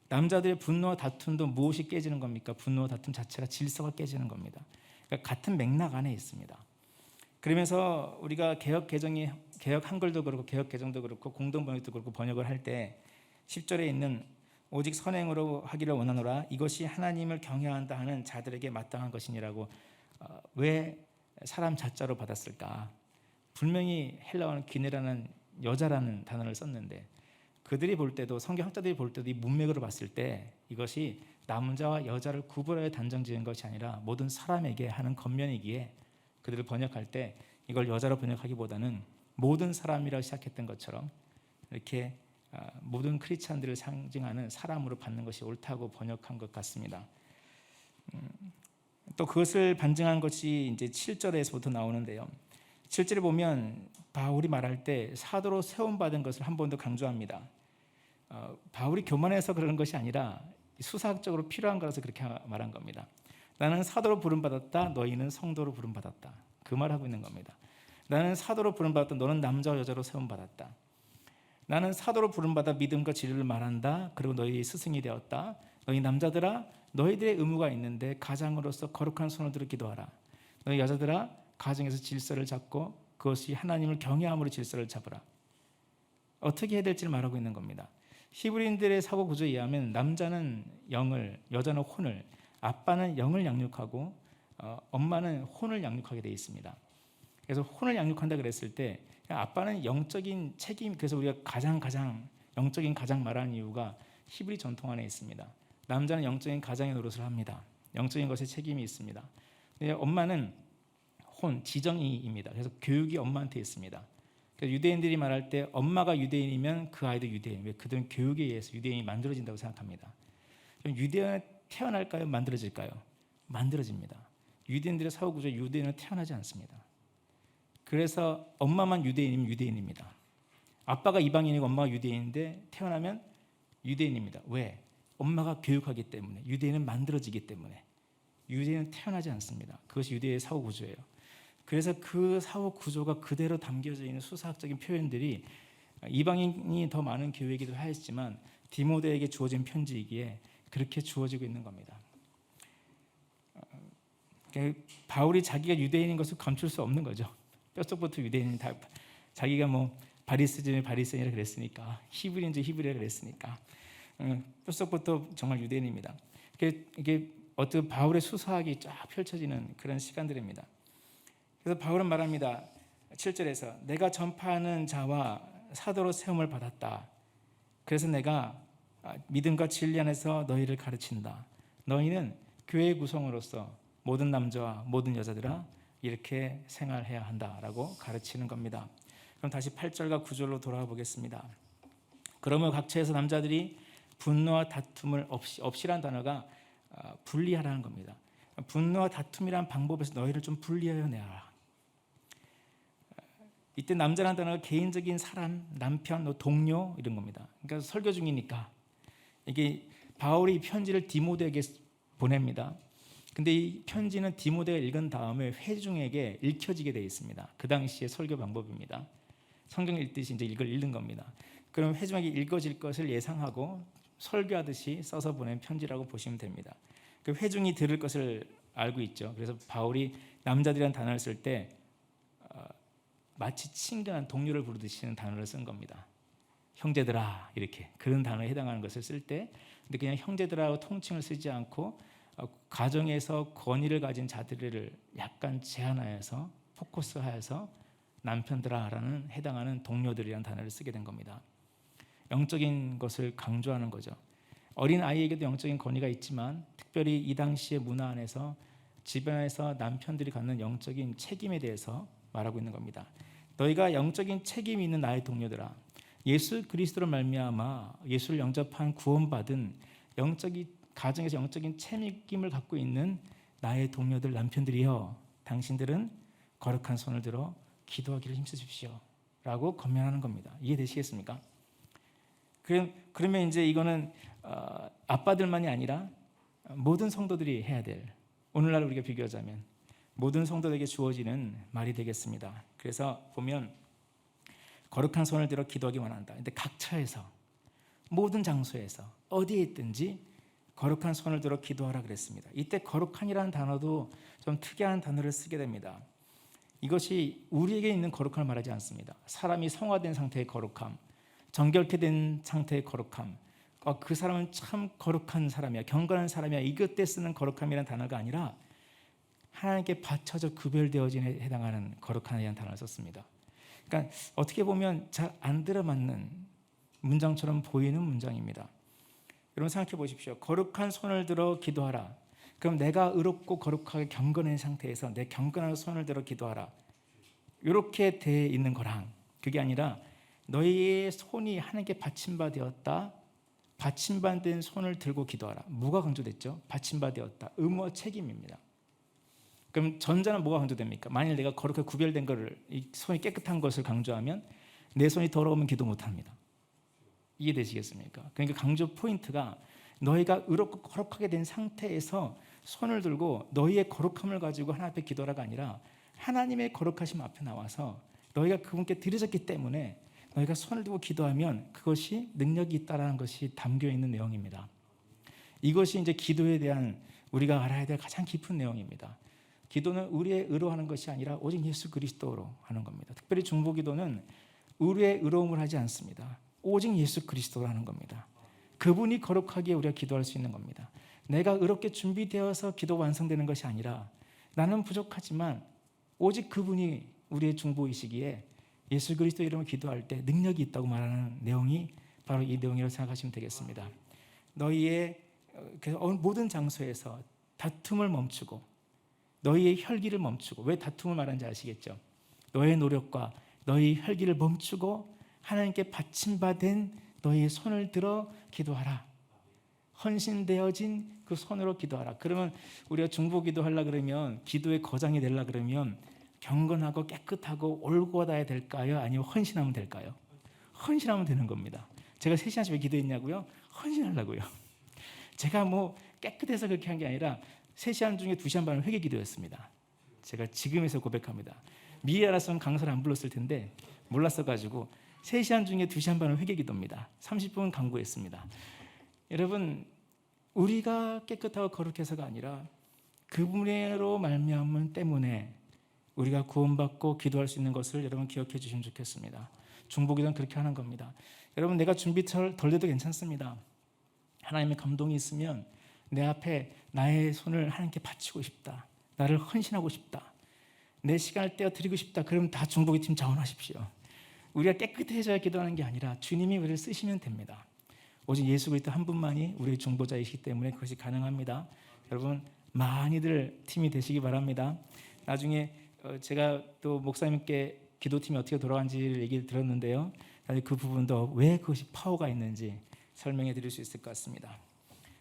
남자들의 분노와 다툼도 무엇이 깨지는 겁니까? 분노와 다툼 자체가 질서가 깨지는 겁니다. 그러니까 같은 맥락 안에 있습니다. 그러면서 우리가 개혁 한글도 그렇고 개혁 개정도 그렇고 공동 번역도 그렇고 번역을 할 때 10절에 있는 오직 선행으로 하기를 원하노라 이것이 하나님을 경외한다 하는 자들에게 마땅한 것이니라고 왜 사람 자자로 받았을까? 분명히 헬라어는 귀네라는 여자라는 단어를 썼는데 그들이 볼 때도 성경학자들이 볼 때도 이 문맥으로 봤을 때 이것이 남자와 여자를 구분하여 단정지은 것이 아니라 모든 사람에게 하는 겉면이기에 그들을 번역할 때 이걸 여자로 번역하기보다는 모든 사람이라고 시작했던 것처럼 이렇게 모든 크리스찬들을 상징하는 사람으로 받는 것이 옳다고 번역한 것 같습니다. 또 그것을 반증한 것이 이제 7절에서부터 나오는데요. 7절에 보면 바울이 말할 때 사도로 세움받은 것을 한 번 더 강조합니다. 바울이 교만해서 그런 것이 아니라 수사학적으로 필요한 거라서 그렇게 말한 겁니다. 나는 사도로 부름받았다. 너희는 성도로 부름받았다. 그 말하고 있는 겁니다. 나는 사도로 부름받았다. 너는 남자와 여자로 세움받았다. 나는 사도로 부름받아 믿음과 진리를 말한다. 그리고 너희 스승이 되었다. 너희 남자들아 너희들의 의무가 있는데 가장으로서 거룩한 손을 들어 기도하라. 너희 여자들아 가정에서 질서를 잡고 그것이 하나님을 경외함으로 질서를 잡으라. 어떻게 해야 될지를 말하고 있는 겁니다. 히브리인들의 사고 구조에 의하면 남자는 영을, 여자는 혼을, 아빠는 영을 양육하고 엄마는 혼을 양육하게 되어 있습니다. 그래서 혼을 양육한다 그랬을 때 아빠는 영적인 책임, 그래서 우리가 가장 영적인 가장 말하는 이유가 히브리 전통 안에 있습니다. 남자는 영적인 가장의 노릇을 합니다. 영적인 것에 책임이 있습니다. 엄마는 혼, 지정이입니다. 그래서 교육이 엄마한테 있습니다. 그래서 유대인들이 말할 때 엄마가 유대인이면 그 아이도 유대인. 왜? 그들은 교육에 의해서 유대인이 만들어진다고 생각합니다. 유대인은 태어날까요? 만들어질까요? 만들어집니다. 유대인들의 사고 구조에 유대인은 태어나지 않습니다. 그래서 엄마만 유대인이면 유대인입니다. 아빠가 이방인이고 엄마가 유대인인데 태어나면 유대인입니다. 왜? 엄마가 교육하기 때문에. 유대인은 만들어지기 때문에. 유대인은 태어나지 않습니다. 그것이 유대의 사고 구조예요. 그래서 그 사고 구조가 그대로 담겨져 있는 수사학적인 표현들이 이방인이 더 많은 교회이기도 하였지만 디모데에게 주어진 편지이기에 그렇게 주어지고 있는 겁니다. 바울이 자기가 유대인인 것을 감출 수 없는 거죠. 뼛속부터 유대인이 다 자기가 뭐 바리새인이라 그랬으니까 히브리인지 히브리라 그랬으니까 뼛속부터 정말 유대인입니다. 이게 어떤 바울의 수사학이 쫙 펼쳐지는 그런 시간들입니다. 그래서 바울은 말합니다. 7절에서 내가 전파하는 자와 사도로 세움을 받았다. 그래서 내가 믿음과 진리 안에서 너희를 가르친다. 너희는 교회의 구성으로서 모든 남자와 모든 여자들아 이렇게 생활해야 한다라고 가르치는 겁니다. 그럼 다시 8절과 9절로 돌아와 보겠습니다. 그러면 각처에서 남자들이 분노와 다툼을 없이란 단어가 분리하라는 겁니다. 분노와 다툼이란 방법에서 너희를 좀 분리하여 내라. 이때 남자라는 단어가 개인적인 사람, 남편, 동료 이런 겁니다. 그러니까 설교 중이니까 이게 바울이 이 편지를 디모데에게 보냅니다. 근데 이 편지는 디모데가 읽은 다음에 회중에게 읽혀지게 되어 있습니다. 그 당시의 설교 방법입니다. 성경 읽듯이 이제 이걸 읽는 겁니다. 그럼 회중에게 읽어질 것을 예상하고 설교하듯이 써서 보낸 편지라고 보시면 됩니다. 그 회중이 들을 것을 알고 있죠. 그래서 바울이 남자들이라는 단어를 쓸 때 마치 친근한 동료를 부르듯이 단어를 쓴 겁니다. 형제들아 이렇게 그런 단어에 해당하는 것을 쓸 때 근데 그냥 형제들하고 통칭을 쓰지 않고 가정에서 권위를 가진 자들을 약간 제한하여서 포커스하여서 남편들아라는 해당하는 동료들이라는 단어를 쓰게 된 겁니다. 영적인 것을 강조하는 거죠. 어린 아이에게도 영적인 권위가 있지만 특별히 이 당시의 문화 안에서 집안에서 남편들이 갖는 영적인 책임에 대해서 말하고 있는 겁니다. 너희가 영적인 책임이 있는 나의 동료들아, 예수 그리스도로 말미암아 예수를 영접한 구원받은 가정에서 영적인 책임을 갖고 있는 나의 동료들 남편들이여, 당신들은 거룩한 손을 들어 기도하기를 힘쓰십시오 라고 권면하는 겁니다. 이해되시겠습니까? 그러면 이제 이거는 아빠들만이 아니라 모든 성도들이 해야 될, 오늘날 우리가 비교하자면 모든 성도들에게 주어지는 말이 되겠습니다. 그래서 보면 거룩한 손을 들어 기도하기 원한다. 근데 각처에서 모든 장소에서 어디에 있든지 거룩한 손을 들어 기도하라 그랬습니다. 이때 거룩한이라는 단어도 좀 특이한 단어를 쓰게 됩니다. 이것이 우리에게 있는 거룩함을 말하지 않습니다. 사람이 성화된 상태의 거룩함, 정결케 된 상태의 거룩함, 그 사람은 참 거룩한 사람이야, 경건한 사람이야, 이것 때 쓰는 거룩함이라는 단어가 아니라 하나님께 바쳐져 구별되어진에 해당하는 거룩함이라는 단어를 썼습니다. 그러니까 어떻게 보면 잘 안 들어맞는 문장처럼 보이는 문장입니다. 여러분 생각해 보십시오. 거룩한 손을 들어 기도하라. 그럼 내가 의롭고 거룩하게 경건한 상태에서 내 경건한 손을 들어 기도하라, 이렇게 돼 있는 거랑 그게 아니라 너희의 손이 하나님께 받침받았다, 받침받은 손을 들고 기도하라. 뭐가 강조됐죠? 받침받았다, 의무와 책임입니다. 그럼 전자는 뭐가 강조됩니까? 만일 내가 거룩하게 구별된 것을, 이 손이 깨끗한 것을 강조하면 내 손이 더러우면 기도 못합니다. 이해되시겠습니까? 그러니까 강조 포인트가 너희가 의롭고 거룩하게 된 상태에서 손을 들고 너희의 거룩함을 가지고 하나님 앞에 기도하라가 아니라 하나님의 거룩하심 앞에 나와서 너희가 그분께 드려졌기 때문에 너희가 손을 들고 기도하면 그것이 능력이 있다는 것이 담겨 있는 내용입니다. 이것이 이제 기도에 대한 우리가 알아야 될 가장 깊은 내용입니다. 기도는 우리의 의로 하는 것이 아니라 오직 예수 그리스도로 하는 겁니다. 특별히 중보기도는 우리의 의로움을 하지 않습니다. 오직 예수 그리스도로 하는 겁니다. 그분이 거룩하기에 우리가 기도할 수 있는 겁니다. 내가 의롭게 준비되어서 기도 완성되는 것이 아니라 나는 부족하지만 오직 그분이 우리의 중보이시기에 예수 그리스도 이름으로 기도할 때 능력이 있다고 말하는 내용이 바로 이 내용이라고 생각하시면 되겠습니다. 너희의 모든 장소에서 다툼을 멈추고 너희의 혈기를 멈추고, 왜 다툼을 말하는지 아시겠죠? 너의 노력과 너희 혈기를 멈추고 하나님께 받침받은 너희의 손을 들어 기도하라. 헌신되어진 그 손으로 기도하라. 그러면 우리가 중보기도 하려 그러면, 기도의 거장이 되려 그러면 경건하고 깨끗하고 올곧아야 될까요? 아니면 헌신하면 될까요? 헌신하면 되는 겁니다. 제가 3시간씩 왜 기도했냐고요? 헌신하려고요. 제가 뭐 깨끗해서 그렇게 한 게 아니라 3시간 중에 2시간 반은 회개 기도였습니다. 제가 지금에서 고백합니다. 미리 알았으면 강사를 안 불렀을 텐데 몰랐어가지고 3시간 중에 2시간 반은 회개 기도입니다. 30분은 강구했습니다. 여러분, 우리가 깨끗하고 거룩해서가 아니라 그분으로 말미암은 때문에 우리가 구원받고 기도할 수 있는 것을 여러분 기억해 주시면 좋겠습니다. 중보기도는 그렇게 하는 겁니다. 여러분, 내가 준비 덜 돼도 괜찮습니다. 하나님의 감동이 있으면 내 앞에 나의 손을 하나님께 바치고 싶다, 나를 헌신하고 싶다, 내 시간을 떼어 드리고 싶다, 그럼 다 중보기팀 자원하십시오. 우리가 깨끗해져야 기도하는 게 아니라 주님이 우리를 쓰시면 됩니다. 오직 예수 그리스도 한 분만이 우리의 중보자이시기 때문에 그것이 가능합니다. 여러분, 많이들 팀이 되시기 바랍니다. 나중에 제가 또 목사님께 기도팀이 어떻게 돌아가는지를 얘기를 들었는데요. 그 부분도 왜 그것이 파워가 있는지 설명해 드릴 수 있을 것 같습니다.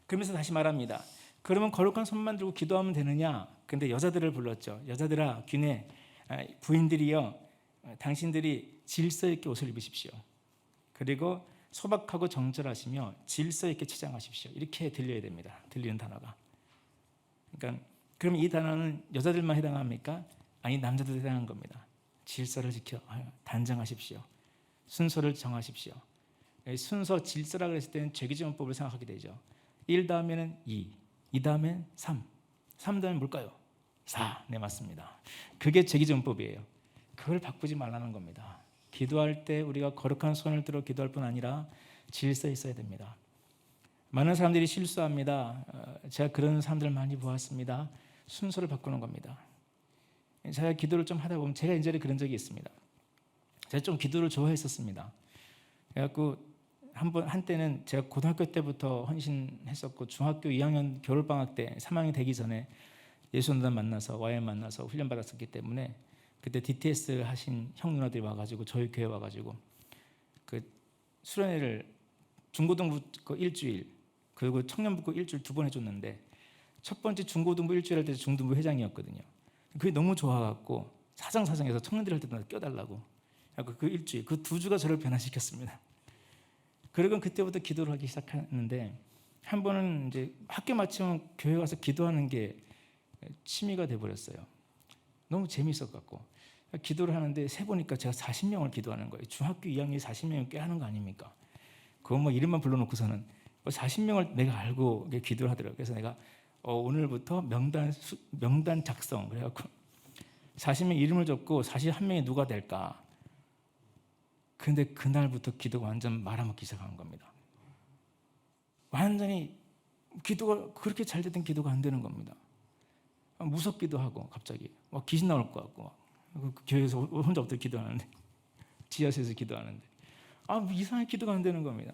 그러면서 다시 말합니다. 그러면 거룩한 손만 들고 기도하면 되느냐? 근데 여자들을 불렀죠. 여자들아 귀내 부인들이여 당신들이 질서 있게 옷을 입으십시오. 그리고 소박하고 정절하시며 질서 있게 치장하십시오. 이렇게 들려야 됩니다. 들리는 단어가. 그러니까 그럼 이 단어는 여자들만 해당합니까? 아니 남자들도 해당한 겁니다. 질서를 지켜 단정하십시오. 순서를 정하십시오. 순서 질서라고 했을 때는 죄기준법을 생각하게 되죠. 1 다음에는 2, 2 다음엔 3, 3 다음엔 뭘까요? 4. 네, 맞습니다. 그게 죄기준법이에요. 그걸 바꾸지 말라는 겁니다. 기도할 때 우리가 거룩한 손을 들어 기도할 뿐 아니라 질서 있어야 됩니다. 많은 사람들이 실수합니다. 제가 그런 사람들 많이 보았습니다. 순서를 바꾸는 겁니다. 제가 기도를 좀 하다 보면 제가 예전에 그런 적이 있습니다. 제가 좀 기도를 좋아했었습니다. 그래갖고 한때는 제가 고등학교 때부터 헌신했었고 중학교 2학년 겨울방학 때 3학년 되기 전에 예수원단 만나서 YM 만나서 훈련받았었기 때문에 그때 DTS 하신 형 누나들이 와가지고 저희 교회 와가지고 그 수련회를 중고등부 일주일 그리고 청년부 일주일 2번 해줬는데 첫 번째 중고등부 일주일 할 때 중등부 회장이었거든요. 그게 너무 좋아갖고 사정사정해서 청년들 할 때마다 껴달라고 그 일주일 그 2주가 저를 변화시켰습니다. 그리고 그때부터 기도를 하기 시작했는데 한 번은 이제 학교 마치면 교회 가서 기도하는 게 취미가 돼버렸어요. 너무 재미있어갖고 기도를 하는데 세보니까 제가 40명을 기도하는 거예요. 중학교 2학년이 40명을 꽤 하는 거 아닙니까? 그거 뭐 이름만 불러놓고서는 40명을 내가 알고 기도를 하더라고요. 그래서 내가 오늘부터 명단 작성 그래갖고 40명 이름을 적고 41명이 누가 될까? 근데 그날부터 기도가 완전 말아먹기 시작한 겁니다. 완전히 기도가 그렇게 잘 되던 기도가 안 되는 겁니다. 무섭기도 하고 갑자기 막 귀신 나올 것 같고 그 교회에서 혼자 엎드려 기도하는데 지하실에서 기도하는데 이상하게 기도가 안 되는 겁니다.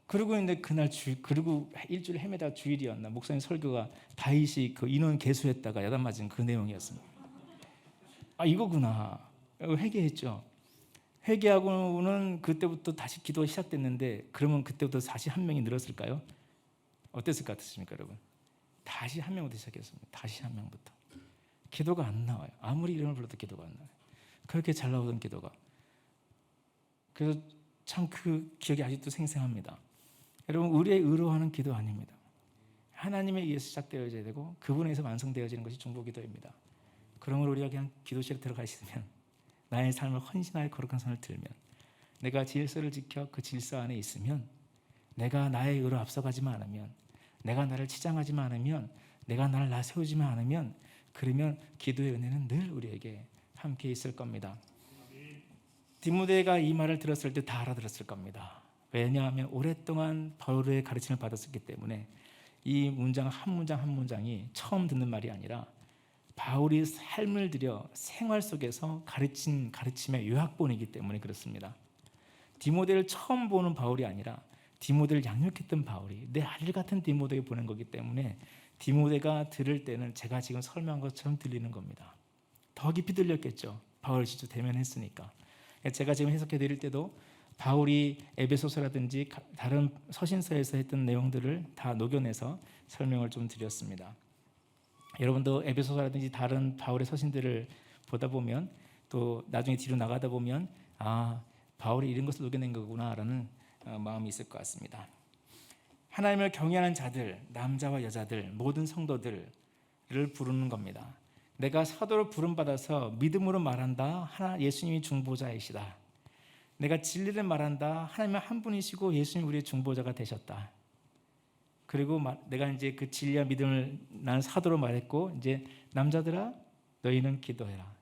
그리고 이제 그날 그리고 일주일 헤매다 주일이었나 목사님 설교가 다윗이 그 인원 계수했다가 야단 맞은 그 내용이었습니다. 이거구나 회개했죠. 회개하고는 그때부터 다시 기도가 시작됐는데 그러면 그때부터 다시 한 명이 늘었을까요? 어땠을 것 같으십니까, 여러분? 다시 한 명부터 시작했습니다. 다시 한 명부터. 기도가 안 나와요. 아무리 이름을 불러도 기도가 안 나와요. 그렇게 잘 나오던 기도가. 그래서 참 그 기억이 아직도 생생합니다. 여러분, 우리의 의로하는 기도 아닙니다. 하나님에 의해서 시작되어져야 되고 그분에 의해서 완성되어지는 것이 중보기도입니다. 그러므로 우리가 그냥 기도실에 들어가 있으면 나의 삶을 헌신하여 거룩한 손을 들면 내가 질서를 지켜 그 질서 안에 있으면 내가 나의 의로 앞서가지만 않으면 내가 나를 치장하지만 않으면 내가 나를 나세우지만 않으면 그러면 기도의 은혜는 늘 우리에게 함께 있을 겁니다. 디모데가 이 말을 들었을 때 다 알아들었을 겁니다. 왜냐하면 오랫동안 바울의 가르침을 받았었기 때문에 이 문장 한 문장이 처음 듣는 말이 아니라 바울이 삶을 들여 생활 속에서 가르친 가르침의 요약본이기 때문에 그렇습니다. 디모데를 처음 보는 바울이 아니라 디모데를 양육했던 바울이 내 아들 같은 디모데에게 보낸 거기 때문에 디모데가 들을 때는 제가 지금 설명한 것처럼 들리는 겁니다. 더 깊이 들렸겠죠. 바울을 직접 대면했으니까. 제가 지금 해석해 드릴 때도 바울이 에베소서라든지 다른 서신서에서 했던 내용들을 다 녹여내서 설명을 좀 드렸습니다. 여러분도 에베소서라든지 다른 바울의 서신들을 보다 보면 또 나중에 뒤로 나가다 보면 바울이 이런 것을 녹여낸 거구나라는 마음이 있을 것 같습니다. 하나님을 경외하는 자들, 남자와 여자들, 모든 성도들을 부르는 겁니다. 내가 사도로 부름받아서 믿음으로 말한다. 예수님이 중보자이시다. 내가 진리를 말한다. 하나님은 한 분이시고 예수님이 우리의 중보자가 되셨다. 그리고 내가 이제 그 진리와 믿음을 나는 사도로 말했고 이제 남자들아 너희는 기도해라.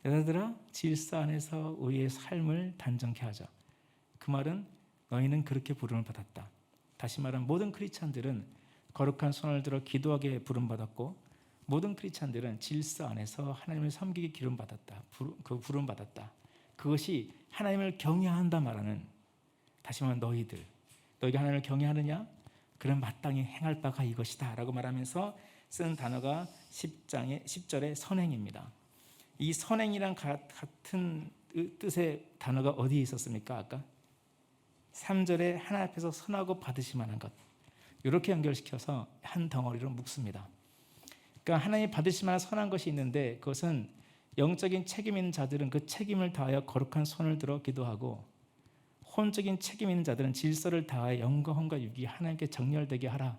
여자들아 질서 안에서 우리의 삶을 단정케 하자. 그 말은 너희는 그렇게 부름을 받았다. 다시 말하면 모든 크리스찬들은 거룩한 손을 들어 기도하게 부름받았고 모든 크리스찬들은 질서 안에서 하나님을 섬기게 기름받았다. 그 부름받았다. 그것이 하나님을 경외한다 말하는 다시 말하면 너희가 하나님을 경외하느냐? 그럼 마땅히 행할 바가 이것이다 라고 말하면서 쓴 단어가 10절의 선행입니다. 이 선행이랑 같은 뜻의 단어가 어디에 있었습니까? 아까 3절에 하나님 앞에서 선하고 받으실 만한 것, 이렇게 연결시켜서 한 덩어리로 묶습니다. 그러니까 하나님 받으실 만한 선한 것이 있는데, 그것은 영적인 책임 있는 자들은 그 책임을 다하여 거룩한 손을 들어 기도하고, 혼적인 책임 있는 자들은 질서를 다하여 영과 혼과 육이 하나님께 정렬되게 하라.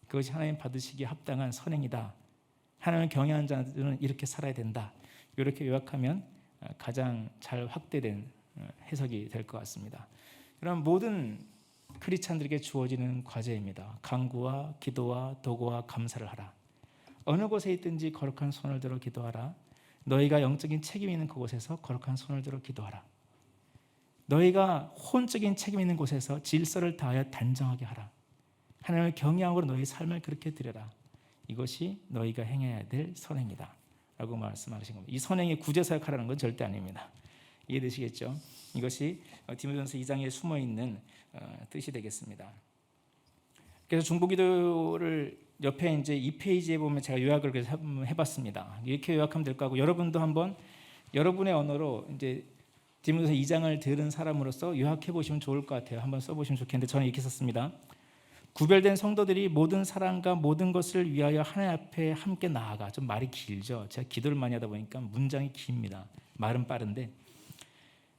그것이 하나님 받으시기에 합당한 선행이다. 하나님을 경외하는 자들은 이렇게 살아야 된다. 이렇게 요약하면 가장 잘 확대된 해석이 될 것 같습니다. 그럼 모든 크리스찬들에게 주어지는 과제입니다. 간구와 기도와 도구와 감사를 하라. 어느 곳에 있든지 거룩한 손을 들어 기도하라. 너희가 영적인 책임 있는 그곳에서 거룩한 손을 들어 기도하라. 너희가 혼적인 책임 있는 곳에서 질서를 다하여 단정하게 하라. 하나님을 경외함으로 너희 삶을 그렇게 드려라. 이것이 너희가 행해야 될 선행이다 라고 말씀하신 겁니다. 이 선행의 구제사역하라는 건 절대 아닙니다. 이해되시겠죠? 이것이 디모데전서 2장에 숨어있는 뜻이 되겠습니다. 그래서 중보기도를 옆에 이제 2페이지에 보면 제가 요약을 해봤습니다. 이렇게 요약하면 될 것 같고, 여러분도 한번 여러분의 언어로 이제 디모데전서 2장을 들은 사람으로서 요약해 보시면 좋을 것 같아요. 한번 써보시면 좋겠는데, 저는 이렇게 썼습니다. 구별된 성도들이 모든 사랑과 모든 것을 위하여 하나님 앞에 함께 나아가. 좀 말이 길죠. 제가 기도를 많이 하다 보니까 문장이 깁니다. 말은 빠른데,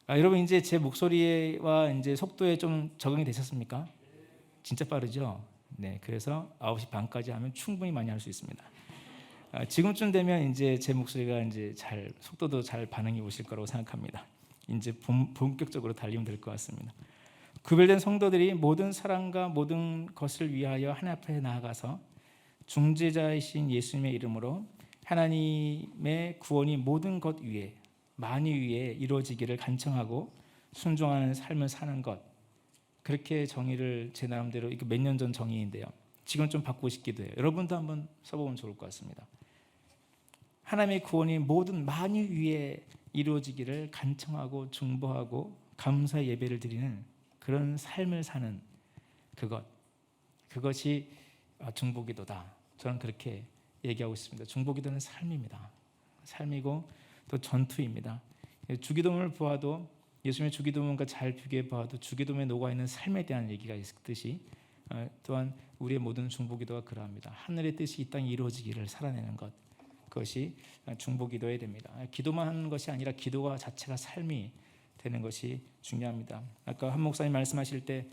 여러분 이제 제 목소리와 이제 속도에 좀 적응이 되셨습니까? 진짜 빠르죠. 네, 그래서 9시 반까지 하면 충분히 많이 할 수 있습니다. 지금쯤 되면 이제 제 목소리가 이제 잘 속도도 잘 반응이 오실 거라고 생각합니다. 이제 본격적으로 달리면 될 것 같습니다. 구별된 성도들이 모든 사랑과 모든 것을 위하여 하나님 앞에 나아가서 중재자이신 예수님의 이름으로 하나님의 구원이 모든 것 위에, 만유 위에 이루어지기를 간청하고 순종하는 삶을 사는 것, 그렇게 정의를 제 나름대로, 이게 몇 년 전 정의인데요, 지금 좀 바꾸고 싶기도 해요. 여러분도 한번 써보면 좋을 것 같습니다. 하나님의 구원이 모든 만유 위에 이루어지기를 간청하고 중보하고 감사 예배를 드리는 그런 삶을 사는 그것이 중보기도다. 저는 그렇게 얘기하고 있습니다. 중보기도는 삶입니다. 삶이고 또 전투입니다. 주기도문을 보아도, 예수님의 주기도문과 잘 비교해 보아도 주기도문에 녹아있는 삶에 대한 얘기가 있듯이, 또한 우리의 모든 중보기도가 그러합니다. 하늘의 뜻이 이 땅에 이루어지기를 살아내는 것, 그것이 중보기도해야 됩니다. 기도만 하는 것이 아니라 기도가 자체가 삶이 되는 것이 중요합니다. 아까 한 목사님 말씀하실 때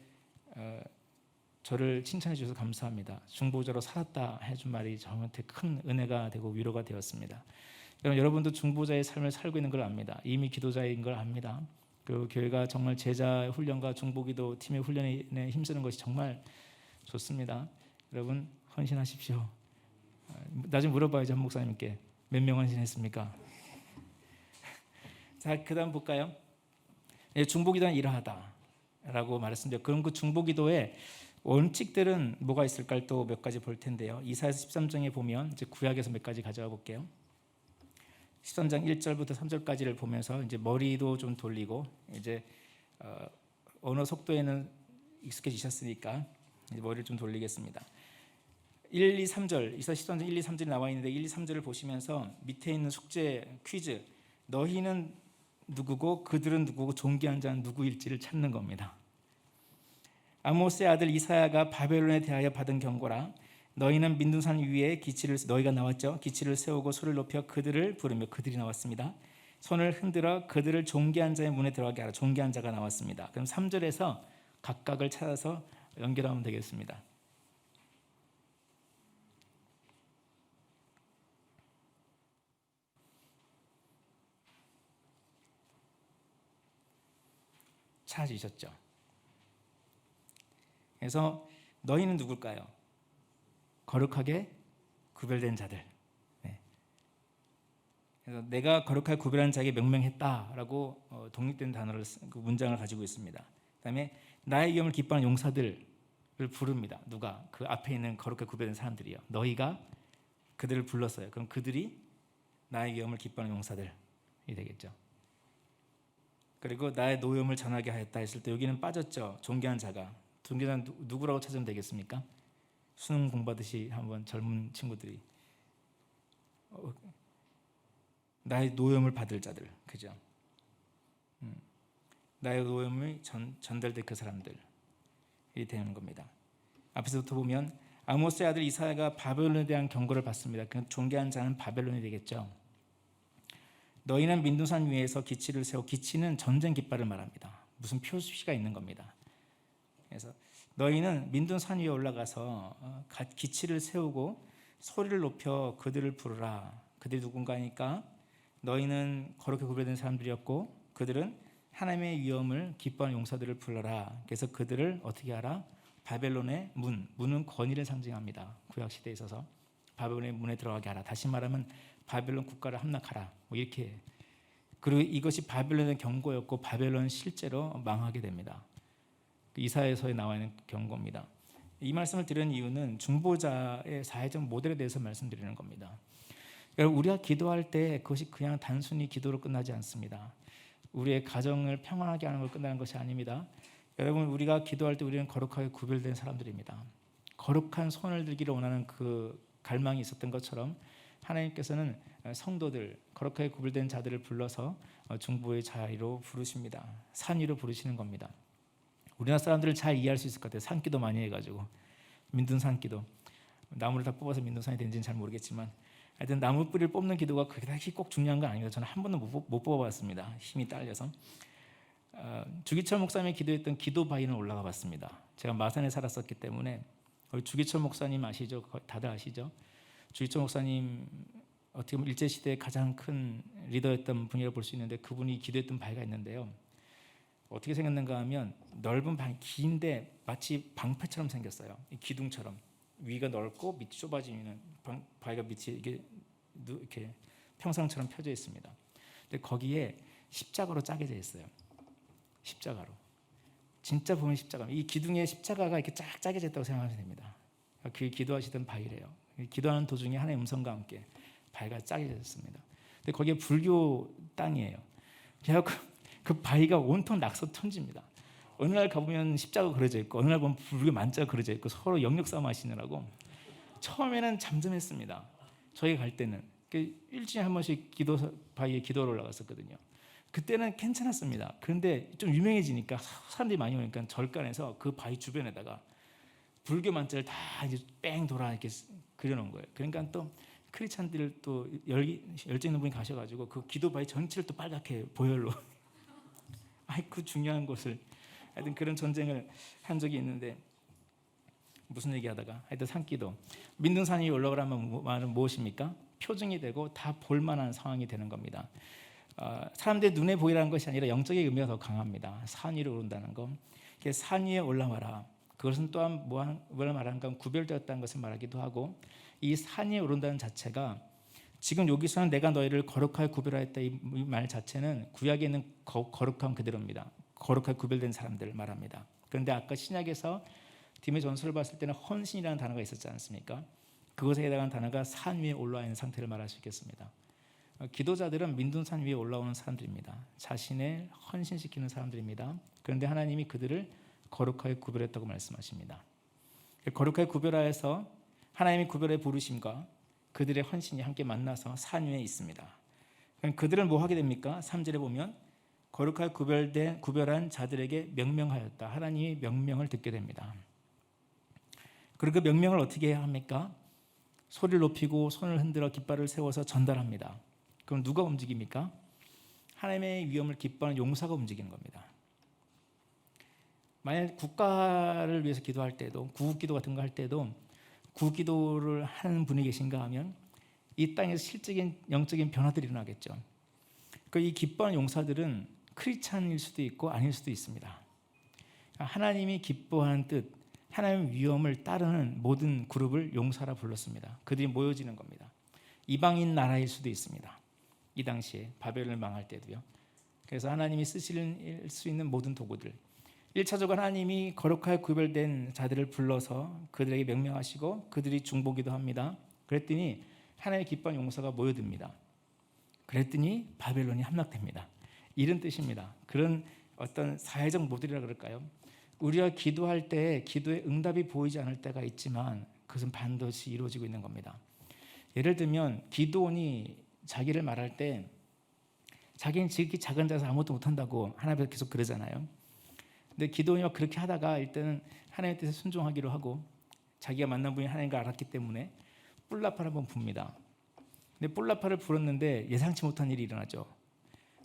저를 칭찬해 주셔서 감사합니다. 중보자로 살았다 해준 말이 저한테 큰 은혜가 되고 위로가 되었습니다. 여러분도 중보자의 삶을 살고 있는 걸 압니다. 이미 기도자인 걸 압니다. 그리고 교회가 정말 제자 훈련과 중보기도 팀의 훈련에 힘쓰는 것이 정말 좋습니다. 여러분 헌신하십시오. 나중에 물어봐야죠, 한 목사님께 몇 명 헌신했습니까? 자, 그 다음 볼까요? 중보기도는 이러하다라고 말했습니다. 그럼 그 중보기도의 원칙들은 뭐가 있을까 또 몇 가지 볼 텐데요. 이사야서 13장에 보면 이제 구약에서 몇 가지 가져와 볼게요. 13장 1절부터 3절까지를 보면서 이제 머리도 좀 돌리고, 이제 언어 속도에는 익숙해지셨으니까 이제 머리를 좀 돌리겠습니다. 1, 2, 3절, 이사야 13장 1, 2, 3절이 나와 있는데 1, 2, 3절을 보시면서 밑에 있는 숙제 퀴즈, 너희는 누구고 그들은 누구고 존귀한 자는 누구일지를 찾는 겁니다. 아모스의 아들 이사야가 바벨론에 대하여 받은 경고라. 너희는 민둔산 위에 기치를, 너희가 나왔죠. 기치를 세우고 소리를 높여 그들을 부르며, 그들이 나왔습니다. 손을 흔들어 그들을 존귀한 자의 문에 들어가게 하라. 존귀한 자가 나왔습니다. 그럼 3절에서 각각을 찾아서 연결하면 되겠습니다. 찾으셨죠? 그래서 너희는 누굴까요? 거룩하게 구별된 자들. 네. 그래서 내가 거룩하게 구별한 자에게 명명했다라고 독립된 단어를, 그 문장을 가지고 있습니다. 그다음에 나의 이름을 기뻐하는 용사들을 부릅니다. 누가? 그 앞에 있는 거룩하게 구별된 사람들이요. 너희가 그들을 불렀어요. 그럼 그들이 나의 이름을 기뻐하는 용사들이 되겠죠. 그리고 나의 노염을 전하게 하였다 했을 때 여기는 빠졌죠. 존귀한 자가. 존귀한 자 누구라고 찾으면 되겠습니까? 수능 공부하듯이 한번 젊은 친구들이 나의 노염을 받을 자들, 그죠? 나의 노염이 전달될 그 사람들이 되는 겁니다. 앞에서부터 보면 아모스의 아들 이사야가 바벨론에 대한 경고를 받습니다. 그 존귀한 자는 바벨론이 되겠죠. 너희는 민두산 위에서 기치를 세워, 기치는 전쟁 깃발을 말합니다. 무슨 표시가 있는 겁니다. 그래서 너희는 민둔산 위에 올라가서 기치를 세우고 소리를 높여 그들을 부르라. 그들이 누군가니까 너희는 거룩히 구별된 사람들이었고 그들은 하나님의 위엄을 기뻐하는 용사들을 불러라. 그래서 그들을 어떻게 하라? 바벨론의 문은 권위를 상징합니다. 구약 시대에 있어서 바벨론의 문에 들어가게 하라. 다시 말하면 바벨론 국가를 함락하라. 뭐 이렇게. 그리고 이것이 바벨론의 경고였고 바벨론은 실제로 망하게 됩니다. 이사야서에 나와 있는 경고입니다. 이 말씀을 드리는 이유는 중보자의 사회적 모델에 대해서 말씀드리는 겁니다. 여러분, 우리가 기도할 때 그것이 그냥 단순히 기도로 끝나지 않습니다. 우리의 가정을 평안하게 하는 걸 끝나는 것이 아닙니다. 여러분, 우리가 기도할 때 우리는 거룩하게 구별된 사람들입니다. 거룩한 손을 들기를 원하는 그 갈망이 있었던 것처럼 하나님께서는 성도들, 거룩하게 구별된 자들을 불러서 중보의 자리로 부르십니다. 산 위로 부르시는 겁니다. 우리나라 사람들을 잘 이해할 수 있을 것 같아요. 산기도 많이 해가지고 민둔 산기도, 나무를 다 뽑아서 민둔산이 된지는 잘 모르겠지만 하여튼 나무 뿌리를 뽑는 기도가 그렇게 꼭 중요한 건 아닙니다. 저는 한 번도 못 뽑아봤습니다. 힘이 딸려서. 주기철 목사님이 기도했던 기도 바위는 올라가 봤습니다. 제가 마산에 살았었기 때문에 주기철 목사님 아시죠? 다들 아시죠? 주기철 목사님 어떻게 보면 일제시대의 가장 큰 리더였던 분이라고 볼 수 있는데 그분이 기도했던 바위가 있는데요. 어떻게 생겼는가 하면 넓은 방, 긴데 마치 방패처럼 생겼어요. 기둥처럼. 위가 넓고 밑이 좁아지는 바위가 밑이 이렇게 평상처럼 펴져 있습니다. 근데 거기에 십자가로 짜게져 있어요. 십자가로. 진짜 보면 십자가. 이 기둥에 십자가가 이렇게 쫙 짜게져 있다고 생각하면 됩니다. 그게 기도하시던 바위래요. 기도하는 도중에 하나님의 음성과 함께 바위가 짜게져 있습니다. 근데 거기에 불교 땅이에요. 그래서 그 바위가 온통 낙서 천지입니다. 어느 날 가보면 십자가 그려져 있고 어느 날 보면 불교 만자가 그려져 있고 서로 영역 싸움 하시느라고 처음에는 잠잠했습니다. 저희 갈 때는 일주일에 한 번씩 바위에 기도를 올라갔었거든요. 그때는 괜찮았습니다. 그런데 좀 유명해지니까 사람들이 많이 오니까 절간에서 그 바위 주변에다가 불교 만자를 다 이제 뺑 돌아 이렇게 그려놓은 거예요. 그러니까 또 크리스찬들 또 열정 있는 분이 가셔가지고 그 기도 바위 전체를 또 빨갛게 보혈로 그 중요한 곳을 하여튼 그런 전쟁을 한 적이 있는데 무슨 얘기하다가 하여튼 산기도 민둔산 위에 올라가라면 말은 무엇입니까? 표징이 되고 다 볼만한 상황이 되는 겁니다. 사람들의 눈에 보이라는 것이 아니라 영적인 의미가 더 강합니다. 산 위로 오른다는 거. 산 위에 올라와라. 그것은 또한 뭘 말하는가 하면 구별되었다는 것을 말하기도 하고 이 산 위에 오른다는 자체가 지금 여기서는 내가 너희를 거룩하게 구별하였다 이 말 자체는 구약에 있는 거룩한 그대로입니다. 거룩하게 구별된 사람들을 말합니다. 그런데 아까 신약에서 디모데전서를 봤을 때는 헌신이라는 단어가 있었지 않습니까? 그것에 해당하는 단어가 산 위에 올라와 있는 상태를 말할 수 있겠습니다. 기도자들은 민둔산 위에 올라오는 사람들입니다. 자신을 헌신시키는 사람들입니다. 그런데 하나님이 그들을 거룩하게 구별했다고 말씀하십니다. 거룩하게 구별하여서 하나님이 구별해 부르심과 그들의 헌신이 함께 만나서 산 위에 있습니다. 그들은 뭐 하게 됩니까? 3절에 보면 거룩하게 구별한 자들에게 명명하였다. 하나님이 명명을 듣게 됩니다. 그리고 그 명명을 어떻게 해야 합니까? 소리를 높이고 손을 흔들어 깃발을 세워서 전달합니다. 그럼 누가 움직입니까? 하나님의 위엄을 기뻐하는 용사가 움직이는 겁니다. 만약 국가를 위해서 기도할 때도 구국기도 같은 거 할 때도 구기도를 하는 분이 계신가 하면 이 땅에서 실적인 영적인 변화들이 일어나겠죠. 이 기뻐하는 용사들은 크리스찬일 수도 있고 아닐 수도 있습니다. 하나님이 기뻐하는 뜻, 하나님의 위엄을 따르는 모든 그룹을 용사라 불렀습니다. 그들이 모여지는 겁니다. 이방인 나라일 수도 있습니다. 이 당시에 바벨론을 망할 때도요. 그래서 하나님이 쓰실 수 있는 모든 도구들, 1차적으로 하나님이 거룩하게 구별된 자들을 불러서 그들에게 명명하시고 그들이 중보기도 합니다. 그랬더니 하나님의 기뻐하는 용사가 모여듭니다. 그랬더니 바벨론이 함락됩니다. 이런 뜻입니다. 그런 어떤 사회적 모델이라 그럴까요? 우리가 기도할 때 기도의 응답이 보이지 않을 때가 있지만 그것은 반드시 이루어지고 있는 겁니다. 예를 들면 기도원이 자기를 말할 때 자기는 지극히 작은 자라서 아무것도 못한다고 하나님께서 계속 그러잖아요. 근데 기도원이 그렇게 하다가 일단은 하나님의 뜻에 순종하기로 하고 자기가 만난 분이 하나님인 걸 알았기 때문에 뿔나팔을 한번 붑니다. 근데 뿔나팔을 불었는데 예상치 못한 일이 일어나죠.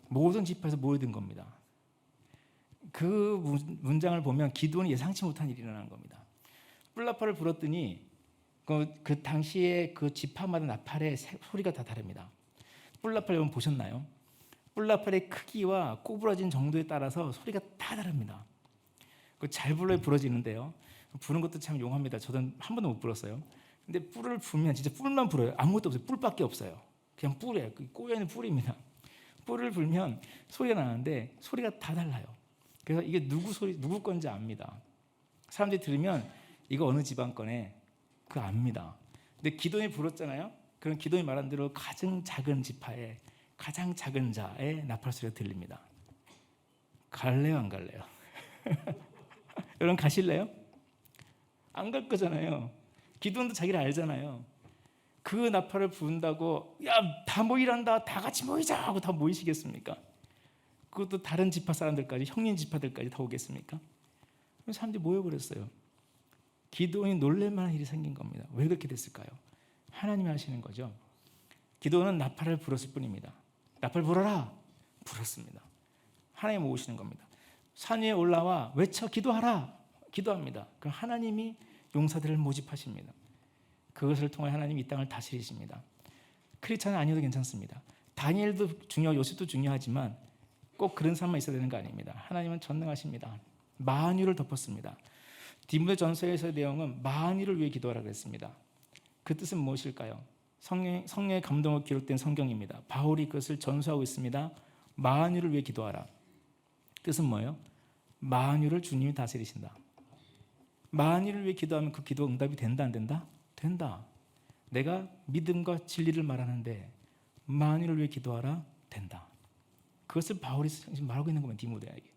모든 지파에서 모여든 겁니다. 그 문장을 보면 기도원이 예상치 못한 일이 일어난 겁니다. 뿔나팔을 불었더니 그 당시에 그 지파마다 나팔의 소리가 다 다릅니다. 뿔나팔 여러분 보셨나요? 뿔나팔의 크기와 꼬부라진 정도에 따라서 소리가 다 다릅니다. 잘 불러야 부러지는데요. 부는 것도 참 용합니다. 저도 한 번도 못 불었어요. 근데 뿔을 불면 진짜 뿔만 불어요. 아무것도 없어요. 뿔밖에 없어요. 그냥 뿔이에요. 꼬여있는 뿔입니다. 뿔을 불면 소리가 나는데 소리가 다 달라요. 그래서 이게 누구 건지 압니다. 사람들이 들으면 이거 어느 집안 거네 그거 압니다. 근데 기도원이 불었잖아요. 그럼 기도원이 말한 대로 가장 작은 지파의 가장 작은 자의 나팔 소리가 들립니다. 갈래요 안 갈래요? 여러분 가실래요? 안 갈 거잖아요. 기도원도 자기를 알잖아요. 그 나팔을 부른다고 야 다 모이란다 다 같이 모이자 하고 다 모이시겠습니까? 그것도 다른 지파 사람들까지 형님 지파들까지 다 오겠습니까? 사람들이 모여버렸어요. 기도원이 놀랄만한 일이 생긴 겁니다. 왜 그렇게 됐을까요? 하나님이 하시는 거죠. 기도원은 나팔을 불었을 뿐입니다. 나팔 불어라 불었습니다. 하나님 모으시는 겁니다. 산 위에 올라와 외쳐 기도하라 기도합니다. 그럼 하나님이 용사들을 모집하십니다. 그것을 통해 하나님이 이 땅을 다스리십니다. 크리스찬은 아니어도 괜찮습니다. 다니엘도 중요하고 요셉도 중요하지만 꼭 그런 사람만 있어야 되는 거 아닙니다. 하나님은 전능하십니다. 만유를 덮었습니다. 디모데 전서에서의 내용은 만유를 위해 기도하라고 했습니다. 그 뜻은 무엇일까요? 성령의 감동으로 기록된 성경입니다. 바울이 그것을 전수하고 있습니다. 만유를 위해 기도하라. 뜻은 뭐예요? 만유를 주님이 다스리신다. 만유를 위해 기도하면 그 기도 응답이 된다 안 된다? 된다. 내가 믿음과 진리를 말하는데 만유를 위해 기도하라 된다. 그것을 바울이 지금 말하고 있는 겁니다. 디모데에게.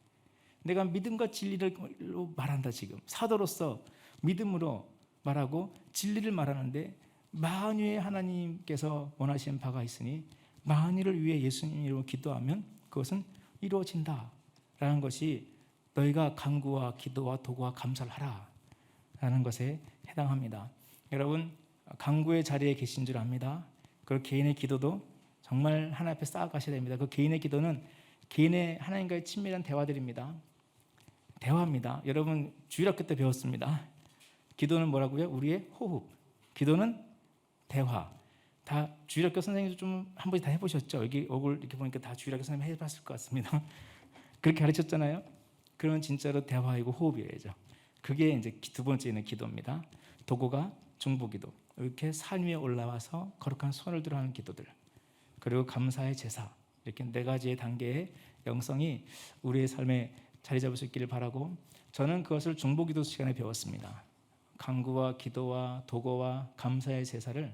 내가 믿음과 진리로 말한다. 지금 사도로서 믿음으로 말하고 진리를 말하는데 만유의 하나님께서 원하시는 바가 있으니 만유를 위해 예수님 이름으로 기도하면 그것은 이루어진다라는 것이 너희가 간구와 기도와 도구와 감사를 하라라는 것에 해당합니다. 여러분 간구의 자리에 계신 줄 압니다. 그 개인의 기도도 정말 하나님 앞에 쌓아가셔야 됩니다. 그 개인의 기도는 개인의 하나님과의 친밀한 대화들입니다. 대화입니다. 여러분 주일학교 때 배웠습니다. 기도는 뭐라고요? 우리의 호흡. 기도는 대화. 다 주일학교 선생님도 좀 한 번씩 다 해보셨죠? 여기 얼굴 이렇게 보니까 다 주일학교 선생님 해봤을 것 같습니다. 그렇게 가르쳤잖아요. 그러면 진짜로 대화이고 호흡이에요. 그게 이제 두 번째는 기도입니다. 도구가 중보기도. 이렇게 산 위에 올라와서 거룩한 손을 들어 하는 기도들. 그리고 감사의 제사. 이렇게 네 가지의 단계의 영성이 우리의 삶에 자리 잡을 수 있기를 바라고 저는 그것을 중보기도 시간에 배웠습니다. 간구와 기도와 도구와 감사의 제사를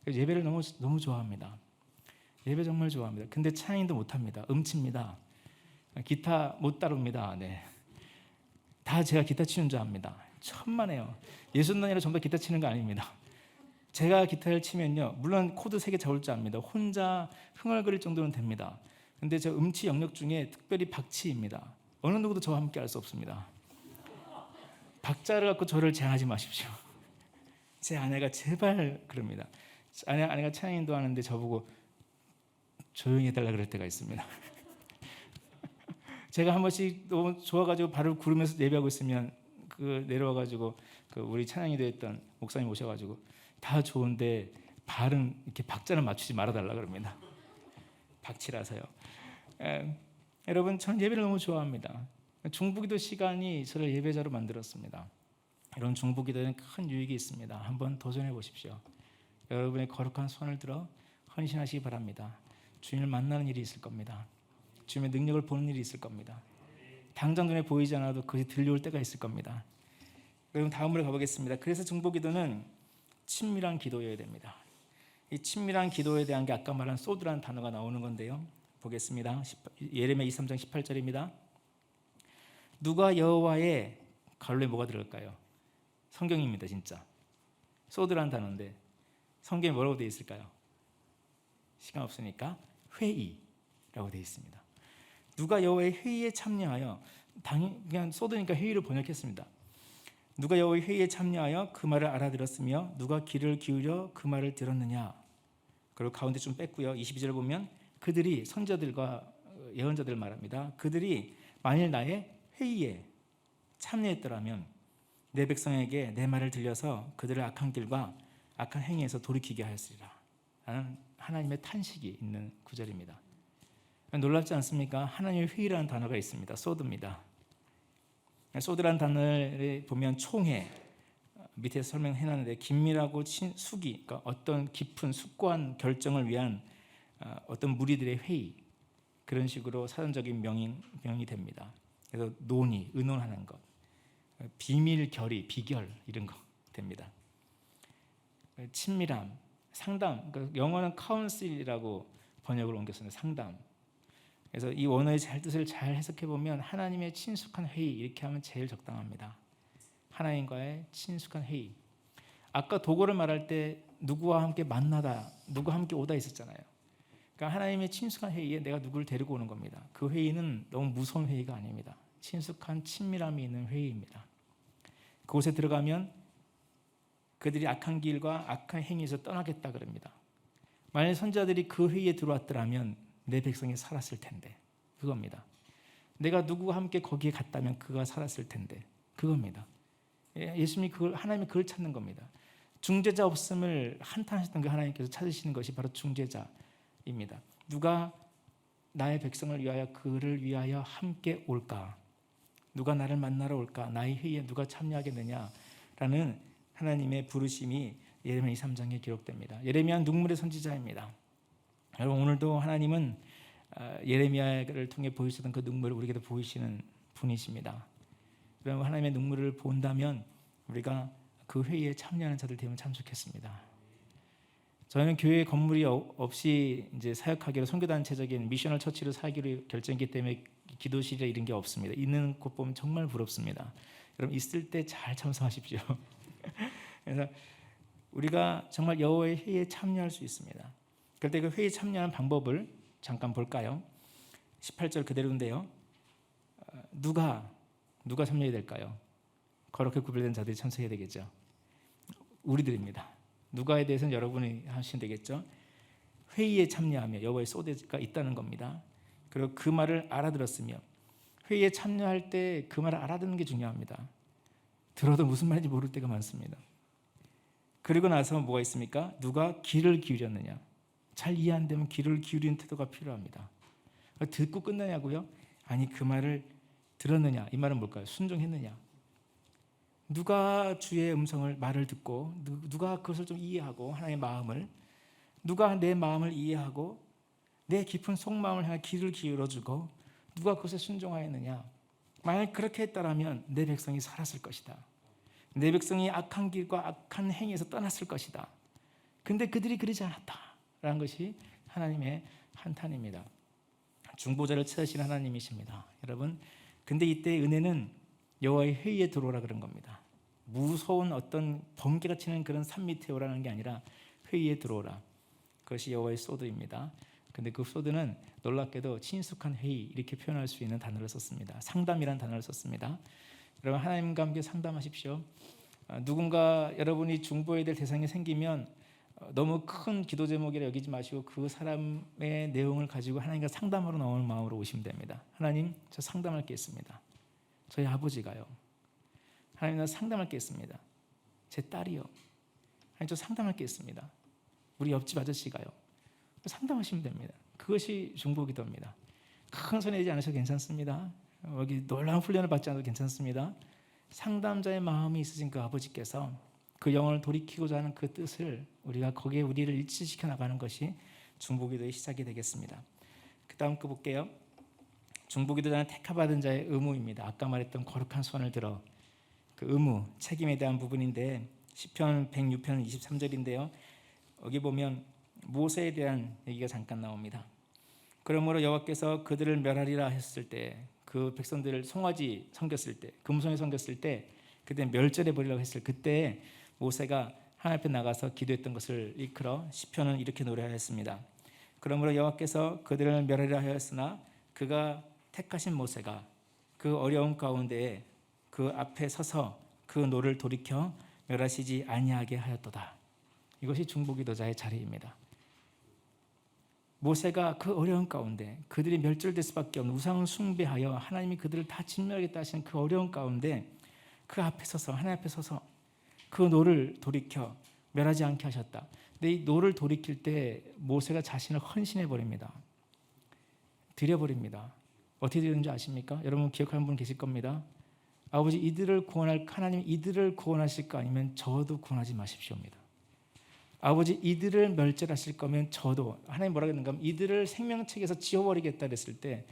예배를 너무 좋아합니다. 예배 정말 좋아합니다. 근데 찬양도 못합니다. 음치입니다. 기타 못 다룹니다. 네. 다 제가 기타 치는 줄 압니다. 천만에요. 예술단이라 전부 다 기타 치는 거 아닙니다. 제가 기타를 치면요, 물론 코드 3개 잡을 줄 압니다. 혼자 흥얼거릴 정도는 됩니다. 근데 저 음치 영역 중에 특별히 박치입니다. 어느 누구도 저와 함께 할 수 없습니다. 박자를 갖고 저를 제한하지 마십시오. 제 아내가 제발 그럽니다. 아내가 찬양인도 하는데 저보고 조용히 해달라 그럴 때가 있습니다. 제가 한 번씩 너무 좋아가지고 발을 구르면서 예배하고 있으면 그 내려와가지고 그 우리 찬양이도 했던 목사님 오셔가지고 다 좋은데 발은 이렇게 박자를 맞추지 말아달라 그럽니다. 박치라서요. 여러분 전 예배를 너무 좋아합니다. 중보기도 시간이 저를 예배자로 만들었습니다. 이런 중보기도에는 큰 유익이 있습니다. 한번 도전해 보십시오. 여러분의 거룩한 손을 들어 헌신하시기 바랍니다. 주님을 만나는 일이 있을 겁니다. 주님의 능력을 보는 일이 있을 겁니다. 당장 눈에 보이지 않아도 그것이 들려올 때가 있을 겁니다. 그럼 다음으로 가보겠습니다. 그래서 중보기도는 친밀한 기도여야 됩니다. 이 친밀한 기도에 대한 게 아까 말한 소드라는 단어가 나오는 건데요. 보겠습니다. 예레미야 23장 18절입니다. 누가 여호와의 가로에 뭐가 들어갈까요? 성경입니다. 진짜 소드라는 단어인데 성경에 뭐라고 되어 있을까요? 시간 없으니까 회의. 라고 되어 있습니다. 누가 여호와의 회의에 참여하여, 그냥 쏟으니까 회의를 번역했습니다. 누가 여호와의 회의에 참여하여 그 말을 알아들었으며 누가 귀를 기울여 그 말을 들었느냐. 그리고 가운데 좀 뺐고요. 22절 보면 그들이, 선지자들과 예언자들 말합니다. 그들이 만일 나의 회의에 참여했더라면 내 백성에게 내 말을 들려서 그들을 악한 길과 악한 행위에서 돌이키게 하였으리라 라는 하나님의 탄식이 있는 구절입니다. 놀랍지 않습니까? 하나님의 회의라는 단어가 있습니다. 소드입니다. 소드라는 단어를 보면 총회, 밑에 설명해놨는데 긴밀하고 숙이, 그러니까 어떤 깊은 숙고한 결정을 위한 어떤 무리들의 회의, 그런 식으로 사전적인 명이 됩니다. 그래서 논의, 의논하는 것, 비밀 결의, 비결 이런 거 됩니다. 친밀함, 상담, 그러니까 영어는 카운슬이라고 번역을 옮겼습니다. 상담. 그래서 이 원어의 뜻을 잘 해석해 보면 하나님의 친숙한 회의, 이렇게 하면 제일 적당합니다. 하나님과의 친숙한 회의. 아까 도고를 말할 때 누구와 함께 만나다, 누구와 함께 오다 있었잖아요. 그러니까 하나님의 친숙한 회의에 내가 누구를 데리고 오는 겁니다. 그 회의는 너무 무서운 회의가 아닙니다. 친숙한 친밀함이 있는 회의입니다. 그곳에 들어가면 그들이 악한 길과 악한 행위에서 떠나겠다 그럽니다. 만약 선지자들이 그 회의에 들어왔더라면 내 백성이 살았을 텐데, 그겁니다. 내가 누구와 함께 거기에 갔다면 그가 살았을 텐데, 그겁니다. 예수님이 하나님이 그걸 찾는 겁니다. 중재자 없음을 한탄하셨던 그 하나님께서 찾으시는 것이 바로 중재자입니다. 누가 나의 백성을 위하여, 그를 위하여 함께 올까? 누가 나를 만나러 올까? 나의 회의에 누가 참여하겠느냐라는 하나님의 부르심이 예레미야 23장에 기록됩니다. 예레미야는 눈물의 선지자입니다. 여러분, 오늘도 하나님은 예레미야를 통해 보이시던 그 눈물을 우리에게도 보이시는 분이십니다. 여러분, 하나님의 눈물을 본다면 우리가 그 회의에 참여하는 자들 되면 참 좋겠습니다. 저희는 교회 건물이 없이 이제 사역하기로, 선교단체적인 미셔널 처치로 살기로 결정했기 때문에 기도실이나 이런 게 없습니다. 있는 곳 보면 정말 부럽습니다. 여러분, 있을 때 잘 참석하십시오. 그래서 우리가 정말 여호와의 회의에 참여할 수 있습니다. 그럴 때 그 회의에 참여하는 방법을 잠깐 볼까요? 18절 그대로인데요. 누가 참여해야 될까요? 거룩하게 구별된 자들이 참석해야 되겠죠. 우리들입니다. 누가에 대해서는 여러분이 하시면 되겠죠. 회의에 참여하며 여호와의 소대가 있다는 겁니다. 그리고 그 말을 알아들었으며, 회의에 참여할 때 그 말을 알아듣는 게 중요합니다. 들어도 무슨 말인지 모를 때가 많습니다. 그리고 나서 뭐가 있습니까? 누가 귀를 기울였느냐. 잘 이해 안 되면 귀를 기울이는 태도가 필요합니다. 듣고 끝나냐고요? 아니, 그 말을 들었느냐. 이 말은 뭘까요? 순종했느냐. 누가 주의 음성을, 말을 듣고 누가 그것을 좀 이해하고, 하나님의 마음을, 누가 내 마음을 이해하고 내 깊은 속마음을 향해 귀를 기울여주고 누가 그것에 순종하였느냐. 만약 그렇게 했다면 내 백성이 살았을 것이다. 내 백성이 악한 길과 악한 행위에서 떠났을 것이다. 근데 그들이 그러지 않았다라는 것이 하나님의 한탄입니다. 중보자를 찾으시는 하나님이십니다. 여러분, 근데 이때 은혜는 여호와의 회의에 들어오라 그런 겁니다. 무서운 어떤 번개가 치는 그런 산 밑에 오라는 게 아니라 회의에 들어오라. 그것이 여호와의 소드입니다. 근데 그 소드는 놀랍게도 친숙한 회의, 이렇게 표현할 수 있는 단어를 썼습니다. 상담이라는 단어를 썼습니다. 여러분, 하나님과 함께 상담하십시오. 누군가 여러분이 중보해야 될 대상이 생기면 너무 큰 기도 제목이라 여기지 마시고 그 사람의 내용을 가지고 하나님과 상담하러 나오는 마음으로 오시면 됩니다. 하나님, 저 상담할 게 있습니다. 저희 아버지가요. 하나님, 나 상담할 게 있습니다. 제 딸이요. 하나님, 저 상담할 게 있습니다. 우리 옆집 아저씨가요. 상담하시면 됩니다. 그것이 중보기도입니다. 큰 소리 내지 않으셔도 괜찮습니다. 여기 놀라운 훈련을 받지 않아도 괜찮습니다. 상담자의 마음이 있으신 그 아버지께서 그 영혼을 돌이키고자 하는 그 뜻을 우리가 거기에 우리를 일치시켜 나가는 것이 중보기도의 시작이 되겠습니다. 그 다음 거 볼게요. 중보기도자는 택하받은 자의 의무입니다. 아까 말했던 거룩한 손을 들어, 그 의무, 책임에 대한 부분인데 시편 106편 23절인데요. 여기 보면 모세에 대한 얘기가 잠깐 나옵니다. 그러므로 여호와께서 그들을 멸하리라 했을 때, 그 백성들을 송아지 섬겼을 때, 금송이 섬겼을 때, 그때 멸절해 버리라고 했을 그때 모세가 하나님 앞에 나가서 기도했던 것을 이끌어 시편은 이렇게 노래하였습니다. 그러므로 여호와께서 그들을 멸하리라 하였으나 그가 택하신 모세가 그 어려운 가운데에 그 앞에 서서 그 노를 돌이켜 멸하시지 아니하게 하였도다. 이것이 중보기도자의 자리입니다. 모세가 그 어려운 가운데 그들이 멸절될 수밖에 없는 우상을 숭배하여 하나님이 그들을 다 진멸하겠다 하시는 그 어려운 가운데 그 앞에 서서 하나님 앞에 서서 그 노를 돌이켜 멸하지 않게 하셨다. 근데 이 노를 돌이킬 때 모세가 자신을 헌신해 버립니다. 드려버립니다. 어떻게 되는지 아십니까? 여러분 기억하는 분 계실 겁니다. 아버지 이들을 구원할 하나님 이들을 구원하실 거 아니면 저도 구원하지 마십시오입니다. 아버지 이들을 멸절하실 거면 저도 하나님 뭐라고 했는가 하면 이들을 생명책에서 지워버리겠다 그랬을 때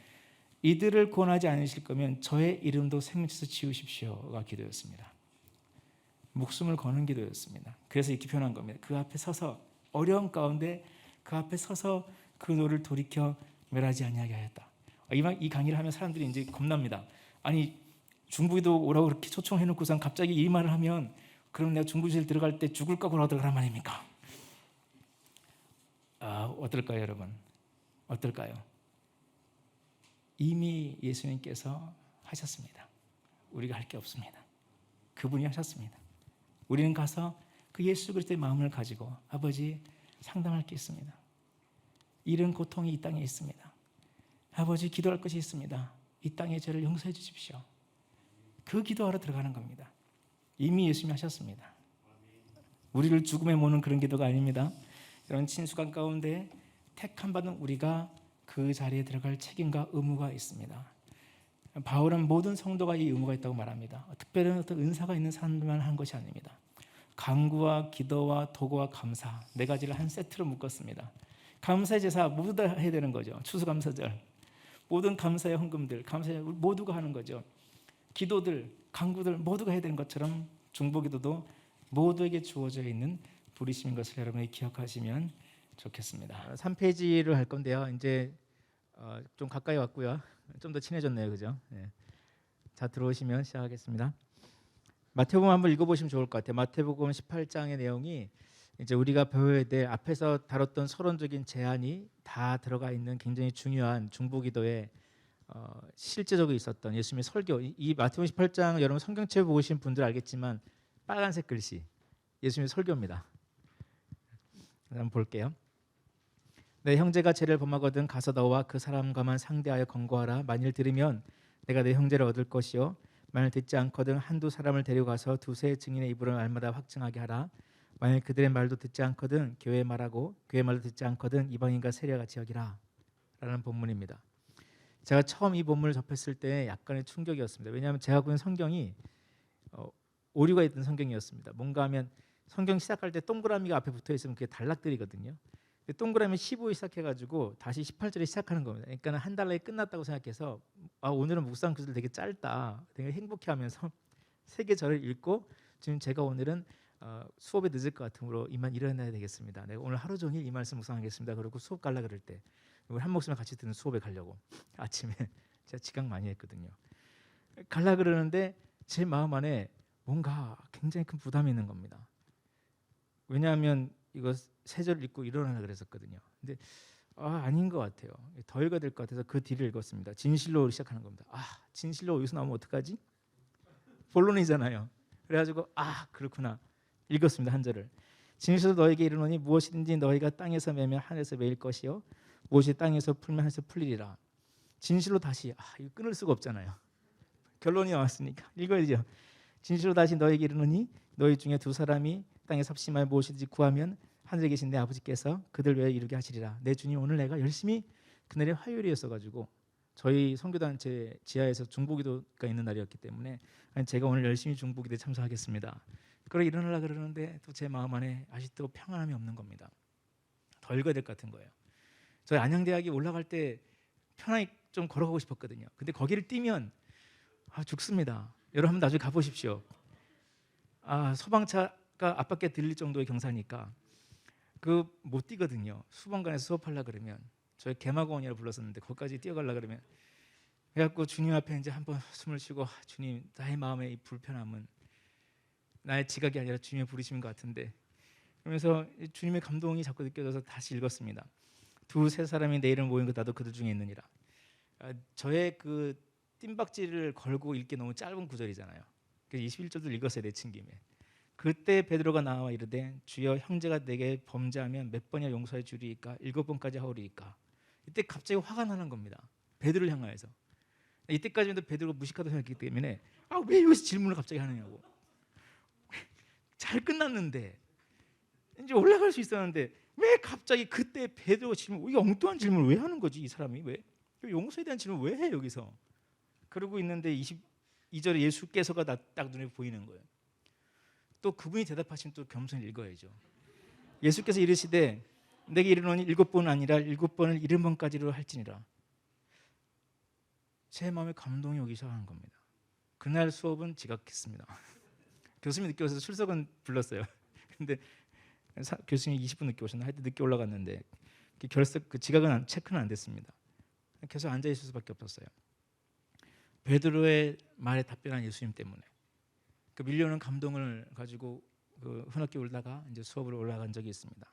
이들을 구원하지 않으실 거면 저의 이름도 생명책에서 지우십시오가 기도였습니다. 목숨을 거는 기도였습니다. 그래서 이렇게 표현한 겁니다. 그 앞에 서서 어려운 가운데 그 앞에 서서 그 노를 돌이켜 멸하지 아니하게 하였다. 이 강의를 하면 사람들이 이제 겁납니다. 아니 중부기도 오라고 그렇게 초청해놓고선 갑자기 이 말을 하면 그럼 내가 중부실 들어갈 때 죽을 각오로 들어가란 말입니까? 어떨까요 여러분? 어떨까요? 이미 예수님께서 하셨습니다. 우리가 할 게 없습니다. 그분이 하셨습니다. 우리는 가서 그 예수 그리스도의 마음을 가지고 아버지 상담할 게 있습니다. 이런 고통이 이 땅에 있습니다. 아버지 기도할 것이 있습니다. 이 땅의 죄를 용서해 주십시오. 그 기도하러 들어가는 겁니다. 이미 예수님이 하셨습니다. 우리를 죽음에 모는 그런 기도가 아닙니다. 이런 친수관 가운데 택함 받은 우리가 그 자리에 들어갈 책임과 의무가 있습니다. 바울은 모든 성도가 이 의무가 있다고 말합니다. 특별한 어떤 은사가 있는 사람들만 한 것이 아닙니다. 간구와 기도와 도구와 감사 네 가지를 한 세트로 묶었습니다. 감사의 제사 모두 다 해야 되는 거죠. 추수감사절 모든 감사의 헌금들 감사의 모두가 하는 거죠. 기도들 간구들 모두가 해야 되는 것처럼 중보기도도 모두에게 주어져 있는 부르심인 것을 여러분이 기억하시면 좋겠습니다. 3페이지를 할 건데요. 이제 좀 가까이 왔고요. 좀 더 친해졌네요, 그죠? 네. 자 들어오시면 시작하겠습니다. 마태복음 한번 읽어보시면 좋을 것 같아요. 마태복음 18장의 내용이 이제 우리가 배워야 될 앞에서 다뤘던 서론적인 제안이 다 들어가 있는 굉장히 중요한 중보기도의 실제적으로 있었던 예수님의 설교. 이 마태복음 18장 여러분 성경책 보신 분들 알겠지만 빨간색 글씨 예수님의 설교입니다. 한번 볼게요. 내 형제가 죄를 범하거든 가서 너와 그 사람과만 상대하여 권고하라. 만일 들으면 내가 내 형제를 얻을 것이요 만일 듣지 않거든 한두 사람을 데려가서 두세 증인의 입으로 말마다 확증하게 하라. 만일 그들의 말도 듣지 않거든 교회 말하고 교회 말도 듣지 않거든 이방인과 세리와같이 여기라 라는 본문입니다. 제가 처음 이 본문을 접했을 때 약간의 충격이었습니다. 왜냐하면 제가 본 성경이 오류가 있던 성경이었습니다. 뭔가 하면 성경 시작할 때 동그라미가 앞에 붙어있으면 그게 단락들이거든요. 동그라미 15에 시작해가지고 다시 18절에 시작하는 겁니다. 그러니까 한 달락이 끝났다고 생각해서 오늘은 묵상 구절 되게 짧다, 되게 행복해하면서 세 개 절을 읽고 지금 제가 오늘은 수업에 늦을 것 같으므로 이만 일어나야 되겠습니다. 내가 오늘 하루 종일 이 말씀 묵상하겠습니다. 그리고 수업 갈라 그럴 때 우리 한 목숨을 같이 듣는 수업에 가려고 아침에 제가 지각 많이 했거든요. 갈라 그러는데 제 마음 안에 뭔가 굉장히 큰 부담이 있는 겁니다. 왜냐하면 이거 세 절 읽고 일어나라 그랬었거든요. 근데 아닌 것 같아요. 더 읽어야 될 것 같아서 그 뒤를 읽었습니다. 진실로 시작하는 겁니다. 진실로 여기서 나오면 어떡하지? 본론이잖아요. 그래가지고 그렇구나 읽었습니다. 한 절을. 진실로 너에게 이르노니 무엇이든지 너희가 땅에서 매면 하늘에서 매일 것이요 무엇이 땅에서 풀면 하늘에서 풀리리라. 진실로 다시 이거 끊을 수가 없잖아요. 결론이 나왔으니까 읽어야죠. 진실로 다시 너에게 이르노니 너희 중에 두 사람이 땅에 삽심하여 무엇이든지 구하면 하늘에 계신 내 아버지께서 그들 외에 이루게 하시리라. 내 주님 오늘 내가 열심히 그날이 화요일이었어가지고 저희 선교단체 지하에서 중보기도가 있는 날이었기 때문에 제가 오늘 열심히 중보기도에 참석하겠습니다. 그러고 일어나려 그러는데 또 제 마음 안에 아직도 평안함이 없는 겁니다. 더 읽어야 될 것 같은 거예요. 저희 안양대학에 올라갈 때 편하게 좀 걸어가고 싶었거든요. 근데 거기를 뛰면 죽습니다. 여러분 나중에 가보십시오. 소방차가 앞밖에 들릴 정도의 경사니까 못 뛰거든요. 수방관에서 수업하려 그러면 저희 개마공원이라 불렀었는데 거기까지 뛰어가려 그러면 그래갖고 주님 앞에 이제 한번 숨을 쉬고 주님 나의 마음의 이 불편함은 나의 지각이 아니라 주님의 부르심인 것 같은데 그러면서 주님의 감동이 자꾸 느껴져서 다시 읽었습니다. 두세 사람이 내 이름 모인 것 나도 그들 중에 있느니라. 저의 그 뜀박질을 걸고 읽기 너무 짧은 구절이잖아요. 그래서 21절도 읽었어요. 내친 김에. 그때 베드로가 나와 이르되 주여 형제가 내게 범죄하면 몇 번이나 용서해 주리이까 7번까지 하오리이까. 이때 갑자기 화가 나는 겁니다. 베드로를 향하여서. 이때까지는 베드로가 무식하다고 생각했기 때문에 왜 여기서 질문을 갑자기 하느냐고. 잘 끝났는데 이제 올라갈 수 있었는데 왜 갑자기 그때 베드로가 질문, 이 엉뚱한 질문을 왜 하는 거지? 이 사람이 왜? 용서에 대한 질문을 왜 해 여기서? 그러고 있는데 22절에 예수께서가 딱 눈에 보이는 거예요. 또 그분이 대답하시면 또 겸손히 읽어야죠. 예수께서 이르시되 내게 이르노니 7번 아니라 7번을 70번까지로 할지니라. 제 마음에 감동이 오기 시작하는 겁니다. 그날 수업은 지각했습니다. 교수님 늦게 오셔서 출석은 불렀어요. 근데 교수님이 20분 늦게 오셨나? 하여튼 늦게 올라갔는데 그 지각은 체크는 안 됐습니다. 계속 앉아 있을 수밖에 없었어요. 베드로의 말에 답변한 예수님 때문에 그 밀려오는 감동을 가지고 흐느끼 울다가 이제 수업으로 올라간 적이 있습니다.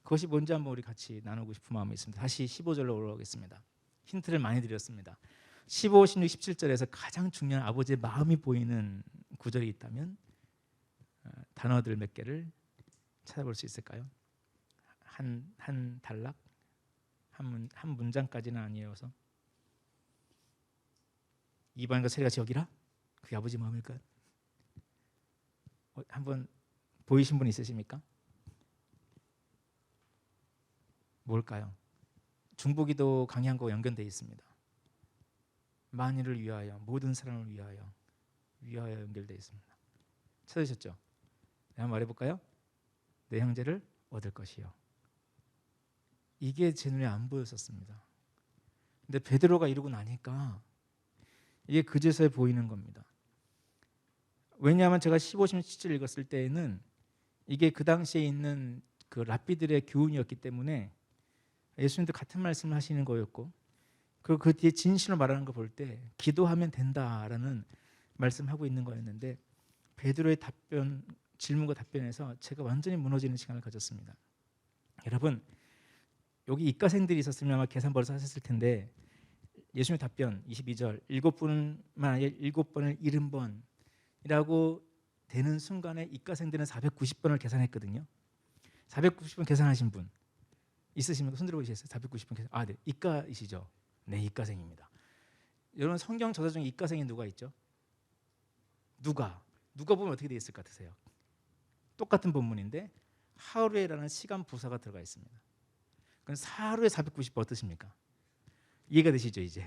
그것이 뭔지 한번 우리 같이 나누고 싶은 마음이 있습니다. 다시 15절로 올라오겠습니다. 힌트를 많이 드렸습니다. 15, 16, 17절에서 가장 중요한 아버지의 마음이 보이는 구절이 있다면 단어들 몇 개를 찾아볼 수 있을까요? 한 단락? 한 문장까지는 아니어서 이방인과 세리가 여기라? 그게 아버지 마음일까요? 한번 보이신 분 있으십니까? 뭘까요? 중보기도 강의한 거 연결되어 있습니다. 만일을 위하여, 모든 사람을 위하여 연결되어 있습니다. 찾으셨죠? 한번 말해볼까요? 내 형제를 얻을 것이요. 이게 제 눈에 안 보였었습니다. 근데 베드로가 이러고 나니까 이게 그제서야 보이는 겁니다. 왜냐하면 제가 15, 17절 읽었을 때에는 이게 그 당시에 있는 그 랍비들의 교훈이었기 때문에 예수님도 같은 말씀을 하시는 거였고 그 뒤에 진실을 말하는 거 볼 때 기도하면 된다라는 말씀하고 있는 거였는데 베드로의 질문과 답변에서 제가 완전히 무너지는 시간을 가졌습니다. 여러분 여기 이과생들이 있었으면 아마 계산 벌써 하셨을 텐데 예수님의 답변 22절 7번만 아니라 7번을 70번이라고 되는 순간에 이과생들은 490번을 계산했거든요. 490번 계산하신 분 있으시면 손 들어보시겠어요? 490번 계산. 네, 이과이시죠? 네, 이과생입니다. 여러분 성경 저자 중에 이과생이 누가 있죠? 누가 보면 어떻게 되어 있을 것 같으세요? 똑같은 본문인데 하루에라는 시간 부사가 들어가 있습니다. 그럼 하루에 490번 어떠십니까? 이해가 되시죠 이제?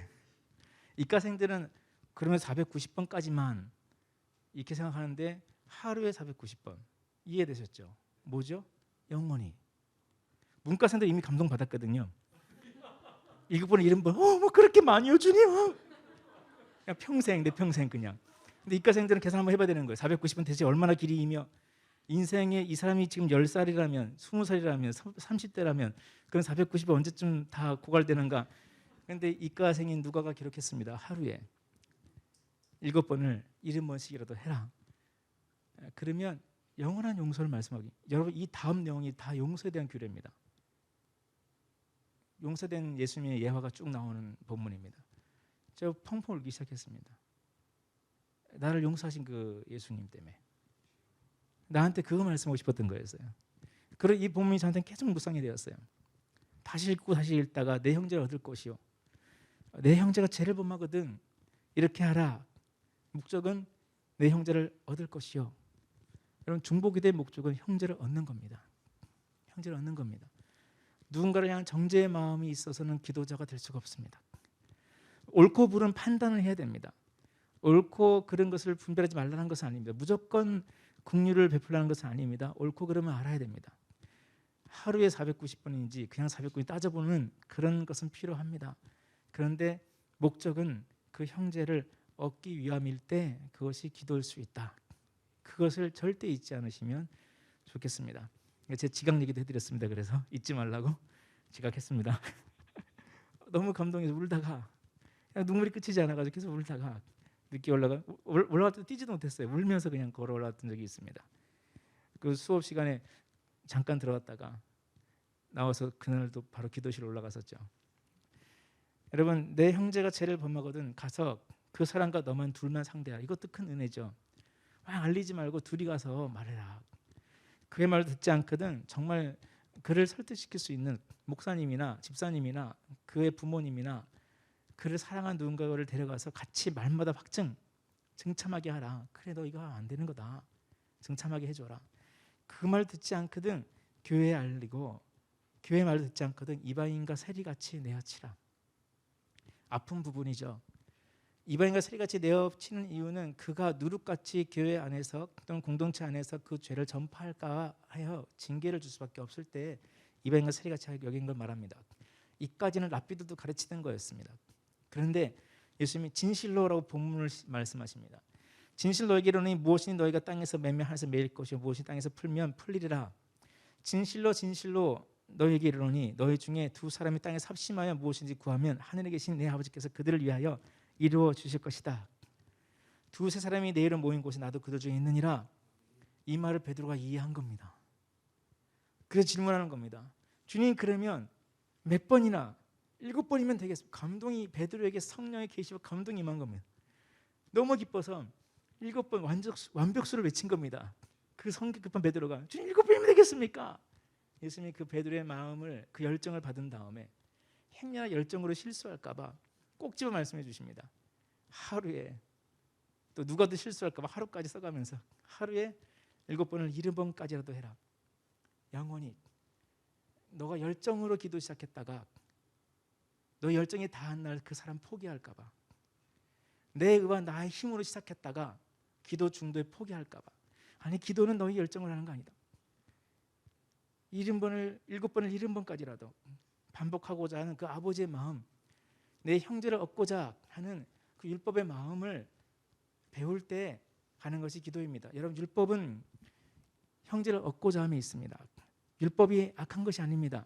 이과생들은 그러면 490번까지만 이렇게 생각하는데 하루에 490번 이해되셨죠? 뭐죠? 영원히. 문과생들 이미 감동받았거든요. 7번에 70번 뭐 그렇게 많이요 주님? 그냥 평생 내 평생 그냥. 근데 이과생들은 계산 한번 해봐야 되는 거예요. 490번 대체 얼마나 길이이며 인생에 이 사람이 지금 10살이라면 20살이라면 30대라면 그런 490번 언제쯤 다 고갈되는가. 그런데 이과생인 누가가 기록했습니다. 하루에 7번을 70번씩이라도 해라. 그러면 영원한 용서를 말씀하기. 여러분 이 다음 내용이 다 용서에 대한 규례입니다. 용서된 예수님의 예화가 쭉 나오는 본문입니다. 제가 펑펑 울기 시작했습니다. 나를 용서하신 그 예수님 때문에 나한테 그거 말씀하고 싶었던 거였어요. 그리고 이 본문이 저한테는 계속 묵상이 되었어요. 다시 읽고 다시 읽다가 내 형제를 얻을 것이요. 내 형제가 죄를 범하거든 이렇게 하라. 목적은 내 형제를 얻을 것이요. 여러분 중보기도의 목적은 형제를 얻는 겁니다. 형제를 얻는 겁니다. 누군가를 향한 정죄의 마음이 있어서는 기도자가 될 수가 없습니다. 옳고 그른 판단을 해야 됩니다. 옳고 그른 것을 분별하지 말라는 것은 아닙니다. 무조건 긍휼을 베풀라는 것은 아닙니다. 옳고 그름을 알아야 됩니다. 하루에 490번인지 그냥 490번 따져보는 그런 것은 필요합니다. 그런데 목적은 그 형제를 얻기 위함일 때 그것이 기도일 수 있다. 그것을 절대 잊지 않으시면 좋겠습니다. 제 지각 얘기도 해드렸습니다. 그래서 잊지 말라고 지각했습니다. 너무 감동해서 울다가 그냥 눈물이 끝이지 않아가지고 계속 울다가 늦게 올라갈 때 뛰지도 못했어요. 울면서 그냥 걸어 올라왔던 적이 있습니다. 그 수업 시간에 잠깐 들어갔다가 나와서 그날도 바로 기도실 올라갔었죠. 여러분, 내 형제가 죄를 범하거든 가서 그 사람과 너만 둘만 상대하라. 이것도 큰 은혜죠. 막 알리지 말고 둘이 가서 말해라. 그의 말 듣지 않거든 정말 그를 설득시킬 수 있는 목사님이나 집사님이나 그의 부모님이나 그를 사랑한 누군가를 데려가서 같이 말마다 증참하게 하라. 그래, 너 이거 안 되는 거다. 증참하게 해줘라. 그 말 듣지 않거든 교회에 알리고, 교회 말 듣지 않거든 이방인과 세리같이 내어치라. 아픈 부분이죠. 이방인과 세리같이 내어치는 이유는 그가 누룩같이 교회 안에서 또는 공동체 안에서 그 죄를 전파할까 하여 징계를 줄 수밖에 없을 때 이방인과 세리같이 여긴 걸 말합니다. 이까지는 랍비들도 가르치던 거였습니다. 그런데 예수님이 진실로라고 본문을 말씀하십니다. 진실 너에게 이르노니 무엇이 너희가 땅에서 매매하여서 매일 것이요 무엇이 땅에서 풀면 풀리리라. 진실로 진실로 너희에게 이르노니 너희 중에 두 사람이 땅에 삽심하여 무엇인지 구하면 하늘에 계신 내 아버지께서 그들을 위하여 이루어 주실 것이다. 두세 사람이 내 이름 모인 곳에 나도 그들 중에 있느니라. 이 말을 베드로가 이해한 겁니다. 그래서 질문하는 겁니다. 주님, 그러면 몇 번이나 7번이면 되겠습니까? 감동이 베드로에게 성령의 계시와 감동이 임한 겁니다. 너무 기뻐서 7번 완벽수를 외친 겁니다. 그 성격 급한 베드로가 주님 7번이면 되겠습니까? 예수님이 그 베드로의 마음을, 그 열정을 받은 다음에 행여나 열정으로 실수할까 봐 꼭 집어 말씀해 주십니다. 하루에, 또 누가 더 실수할까 봐 하루까지 써가면서 하루에 7번을 70번까지라도 해라. 영원히 너가 열정으로 기도 시작했다가 너 열정이 다한 날 그 사람 포기할까 봐, 내 의와 나의 힘으로 시작했다가 기도 중도에 포기할까 봐. 아니, 기도는 너희 열정을 하는 거 아니다. 7번을 70번까지라도 반복하고자 하는 그 아버지의 마음, 내 형제를 얻고자 하는 그 율법의 마음을 배울 때 하는 것이 기도입니다. 여러분, 율법은 형제를 얻고자 함에 있습니다. 율법이 악한 것이 아닙니다.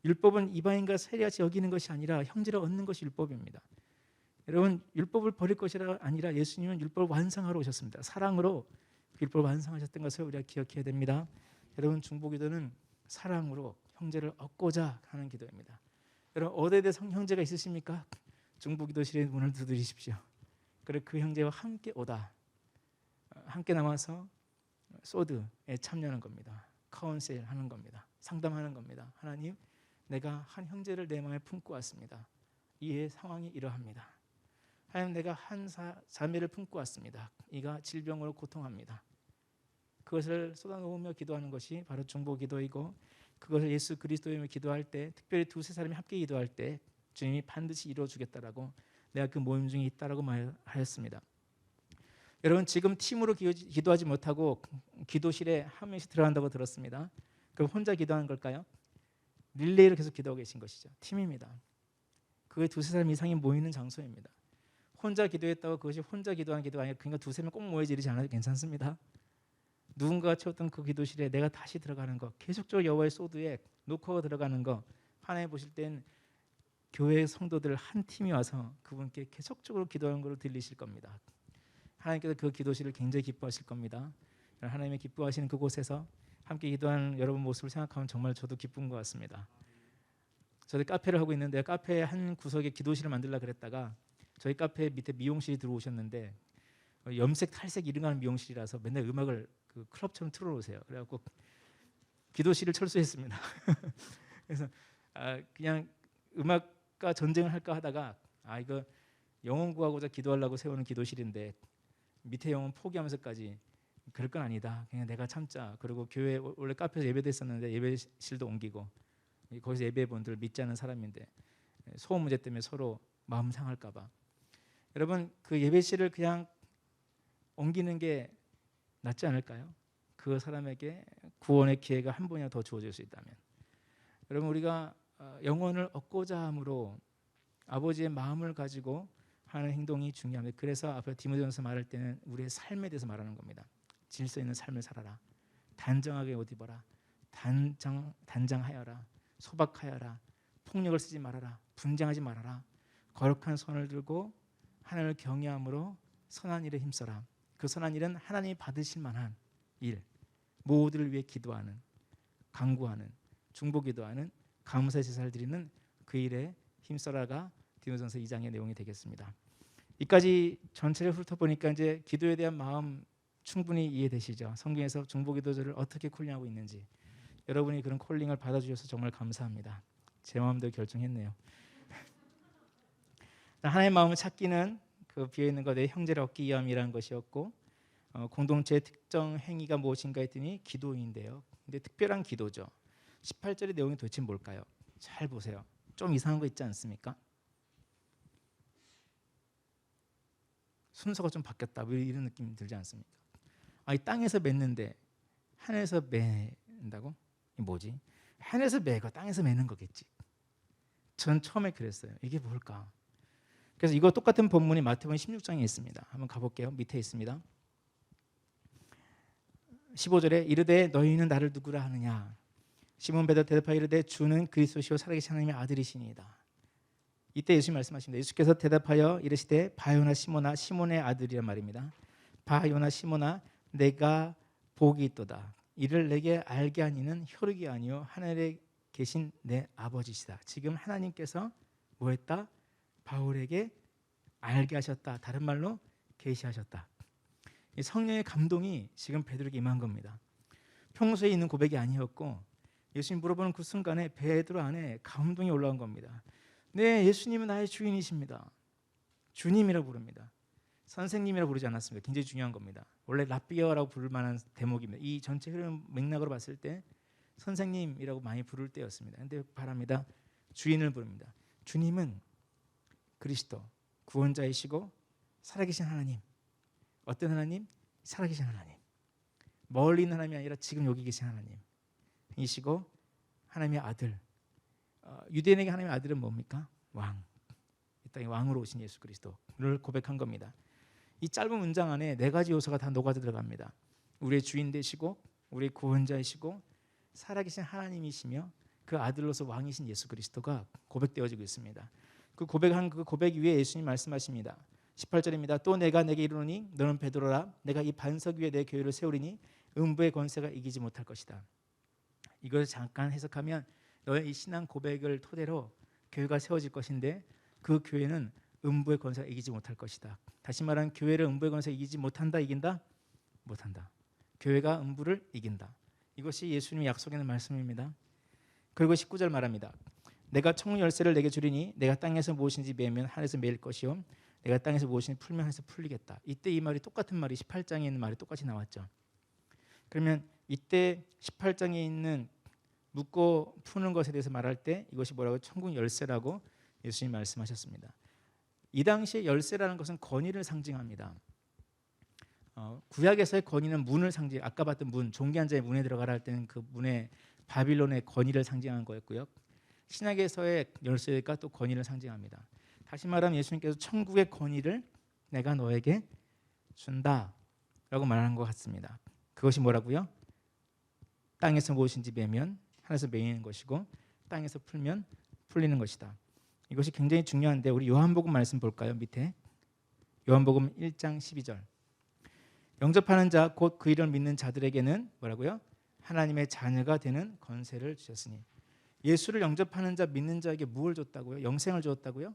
율법은 이방인과 세리같이 여기는 것이 아니라 형제를 얻는 것이 율법입니다. 여러분, 율법을 버릴 것이 아니라 예수님은 율법을 완성하러 오셨습니다. 사랑으로 율법을 완성하셨던 것을 우리가 기억해야 됩니다. 여러분, 중보기도는 사랑으로 형제를 얻고자 하는 기도입니다. 여러분, 얻어야 될 형제가 있으십니까? 중보기도실의 문을 두드리십시오. 그리고 그 형제와 함께 오다, 함께 나와서 소드에 참여하는 겁니다. 카운셀 하는 겁니다. 상담하는 겁니다. 하나님, 내가 한 형제를 내 마음에 품고 왔습니다. 이의 상황이 이러합니다. 하나님, 내가 한 자매를 품고 왔습니다. 이가 질병으로 고통합니다. 그것을 쏟아놓으며 기도하는 것이 바로 중보기도이고, 그것을 예수 그리스도이며 기도할 때, 특별히 두세 사람이 함께 기도할 때 주님이 반드시 이루어주겠다라고 내가 그 모임 중에 있다라고 말하였습니다. 여러분, 지금 팀으로 기도하지 못하고 기도실에 한 명씩 들어간다고 들었습니다. 그럼 혼자 기도하는 걸까요? 릴레이로 계속 기도하고 계신 것이죠. 팀입니다. 그게 두세 사람 이상이 모이는 장소입니다. 혼자 기도했다고 그것이 혼자 기도하는 기도가 아니라 그러니까 두세 명 꼭 모여지 이러지 않아도 괜찮습니다. 누군가가 채웠던 그 기도실에 내가 다시 들어가는 거, 계속적으로 여호와의 소드에 놓고 들어가는 거, 하나님 보실 땐 교회 성도들 한 팀이 와서 그분께 계속적으로 기도하는 걸로 들리실 겁니다. 하나님께서 그 기도실을 굉장히 기뻐하실 겁니다. 하나님의 기뻐하시는 그곳에서 함께 기도하는 여러분 모습을 생각하면 정말 저도 기쁜 것 같습니다. 저도 카페를 하고 있는데 카페 한 구석에 기도실을 만들려고 그랬다가 저희 카페 밑에 미용실이 들어오셨는데 염색 탈색 이런 미용실이라서 맨날 음악을 그 클럽처럼 틀어놓으세요. 그래갖고 기도실을 철수했습니다. 그래서 그냥 음악과 전쟁을 할까 하다가 이거 영혼 구하고자 기도하려고 세우는 기도실인데 밑에 영혼 포기하면서까지 그럴 건 아니다. 그냥 내가 참자. 그리고 교회 원래 카페에서 예배도 했었는데 예배실도 옮기고 거기서 예배해 본 분들 믿지 않는 사람인데 소음 문제 때문에 서로 마음 상할까 봐. 여러분, 그 예배실을 그냥 옮기는 게 낫지 않을까요? 그 사람에게 구원의 기회가 한 번이라도 더 주어질 수 있다면. 여러분, 우리가 영혼을 얻고자 함으로 아버지의 마음을 가지고 하는 행동이 중요합니다. 그래서 앞에 디모데전서 말할 때는 우리의 삶에 대해서 말하는 겁니다. 질서 있는 삶을 살아라. 단정하게 옷 입어라. 단장하여라. 소박하여라. 폭력을 쓰지 말아라. 분쟁하지 말아라. 거룩한 손을 들고 하나님을 경외함으로 선한 일에 힘써라. 그 선한 일은 하나님이 받으실 만한 일, 모두를 위해 기도하는, 간구하는, 중보기도하는 감사 제사를 드리는 그 일에 힘써라가 디모데전서 2장의 내용이 되겠습니다. 이까지 전체를 훑어보니까 이제 기도에 대한 마음 충분히 이해되시죠? 성경에서 중보기도를 어떻게 콜링하고 있는지 여러분이 그런 콜링을 받아주셔서 정말 감사합니다. 제 마음대로 결정했네요. 하나님의 마음을 찾기는 그 비어있는 것 내 형제를 얻기 위함이라는 것이었고 공동체의 특정 행위가 무엇인가 했더니 기도인데요. 근데 특별한 기도죠. 18절의 내용이 도대체 뭘까요? 잘 보세요. 좀 이상한 거 있지 않습니까? 순서가 좀 바뀌었다. 왜 이런 느낌이 들지 않습니까? 이 땅에서 맺는데 하늘에서 맺는다고? 이 뭐지? 하늘에서 매고 땅에서 매는 거겠지. 전 처음에 그랬어요. 이게 뭘까? 그래서 이거 똑같은 본문이 마태복음 16장에 있습니다. 한번 가볼게요. 밑에 있습니다. 15절에 이르되 너희는 나를 누구라 하느냐? 시몬 베드로 대답하여 이르되 주는 그리스도시요 살아계신 하나님의 아들이시니이다. 이때 예수님 말씀하십니다. 예수께서 대답하여 이르시되 바요나 시몬아 시몬의 아들이란 말입니다. 바요나 시몬아 내가 복이 있도다. 이를 내게 알게 한 이는 혈육이 아니요 하늘에 계신 내 아버지시다. 지금 하나님께서 뭐했다? 바울에게 알게 하셨다. 다른 말로 계시하셨다. 이 성령의 감동이 지금 베드로에게 임한 겁니다. 평소에 있는 고백이 아니었고 예수님 물어보는 그 순간에 베드로 안에 감동이 올라온 겁니다. 네, 예수님은 나의 주인이십니다. 주님이라고 부릅니다. 선생님이라고 부르지 않았습니다. 굉장히 중요한 겁니다. 원래 랍비어라고 부를 만한 대목입니다. 이 전체 흐름 맥락으로 봤을 때 선생님이라고 많이 부를 때였습니다. 그런데 바랍니다. 주인을 부릅니다. 주님은 그리스도 구원자이시고 살아계신 하나님. 어떤 하나님? 살아계신 하나님. 멀리 있는 하나님이 아니라 지금 여기 계신 하나님이시고 하나님의 아들. 유대인에게 하나님의 아들은 뭡니까? 왕. 이 땅에 왕으로 오신 예수 그리스도를 고백한 겁니다. 이 짧은 문장 안에 네 가지 요소가 다 녹아 들어갑니다. 우리의 주인 되시고 우리의 구원자이시고 살아계신 하나님이시며 그 아들로서 왕이신 예수 그리스도가 고백되어지고 있습니다. 그 고백한 그 고백 위에 예수님 말씀하십니다. 18절입니다. 또 내가 내게 이르노니 너는 베드로라 내가 이 반석 위에 내 교회를 세우리니 음부의 권세가 이기지 못할 것이다. 이것을 잠깐 해석하면 너의 이 신앙 고백을 토대로 교회가 세워질 것인데 그 교회는 음부의 권세가 이기지 못할 것이다. 다시 말하면 교회를 음부의 권세가 이기지 못한다, 이긴다? 못한다. 교회가 음부를 이긴다. 이것이 예수님의 약속하는 말씀입니다. 그리고 19절 말합니다. 내가 천국 열쇠를 내게 주리니 내가 땅에서 무엇인지 매면 하늘에서 매일 것이요 내가 땅에서 무엇인지 풀면 하늘에서 풀리겠다. 이때 이 말이 똑같은 말이 18장에 있는 말이 똑같이 나왔죠. 그러면 이때 18장에 있는 묻고 푸는 것에 대해서 말할 때 이것이 뭐라고? 천국 열쇠라고 예수님이 말씀하셨습니다. 이 당시에 열쇠라는 것은 권위를 상징합니다. 구약에서의 권위는 문을 상징, 아까 봤던 문, 종기한 자의 문에 들어가라 할 때는 그 문에 바빌론의 권위를 상징한 거였고요. 신약에서의 열쇠가 또 권위를 상징합니다. 다시 말하면 예수님께서 천국의 권위를 내가 너에게 준다라고 말하는 것 같습니다. 그것이 뭐라고요? 땅에서 무엇인지 매면 하늘에서 매이는 것이고 땅에서 풀면 풀리는 것이다. 이것이 굉장히 중요한데 우리 요한복음 말씀 볼까요? 밑에 요한복음 1장 12절 영접하는 자 곧 그 이름을 믿는 자들에게는 뭐라고요? 하나님의 자녀가 되는 권세를 주셨으니 예수를 영접하는 자 믿는 자에게 무엇을 줬다고요? 영생을 주었다고요?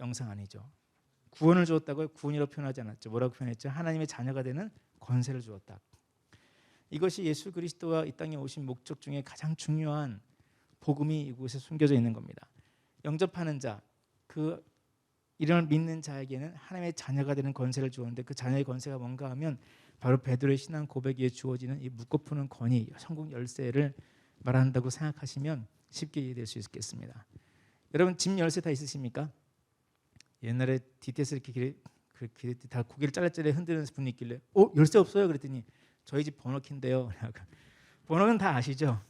영생 아니죠. 구원을 주었다고요? 구원이라고 표현하지 않았죠. 뭐라고 표현했죠? 하나님의 자녀가 되는 권세를 주었다. 이것이 예수 그리스도와 이 땅에 오신 목적 중에 가장 중요한 복음이 이곳에 숨겨져 있는 겁니다. 영접하는 자, 그 이름을 믿는 자에게는 하나님의 자녀가 되는 권세를 주었는데 그 자녀의 권세가 뭔가 하면 바로 베드로의 신앙 고백에 주어지는 이 묻고 푸는 권위, 천국 열쇠를 말한다고 생각하시면 쉽게 이해될 수 있겠습니다. 여러분 집 열쇠 다 있으십니까? 옛날에 뒤에서 이렇게 다 고개를 짜릿짜릿 흔드는 분이 있길래 열쇠 없어요? 그랬더니 저희 집 번호키인데요. 번호는 다 아시죠?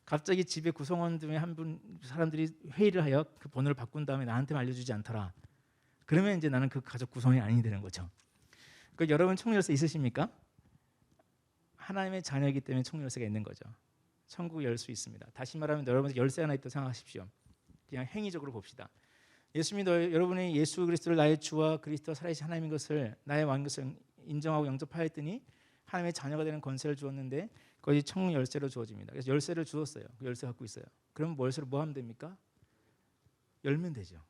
갑자기 집에 구성원 중에 한 분 사람들이 회의를 하여 그 번호를 바꾼 다음에 나한테만 알려주지 않더라. 그러면 이제 나는 그 가족 구성원이 아니 되는 거죠. 그 여러분 천국 열쇠 있으십니까? 하나님의 자녀이기 때문에 천국 열쇠가 있는 거죠. 천국 열 수 있습니다. 다시 말하면 여러분 열쇠 하나 있다고 생각하십시오. 그냥 행위적으로 봅시다. 예수님이 여러분이 예수 그리스도를 나의 주와 그리스도 살아계신 하나님인 것을 나의 왕인 것을 인정하고 영접하였더니 하나님의 자녀가 되는 권세를 주었는데 그것이 천국 열쇠로 주어집니다. 그래서 열쇠를 주었어요. 그 열쇠 갖고 있어요. 그럼 열쇠를 뭐 하면 됩니까? 열면 되죠.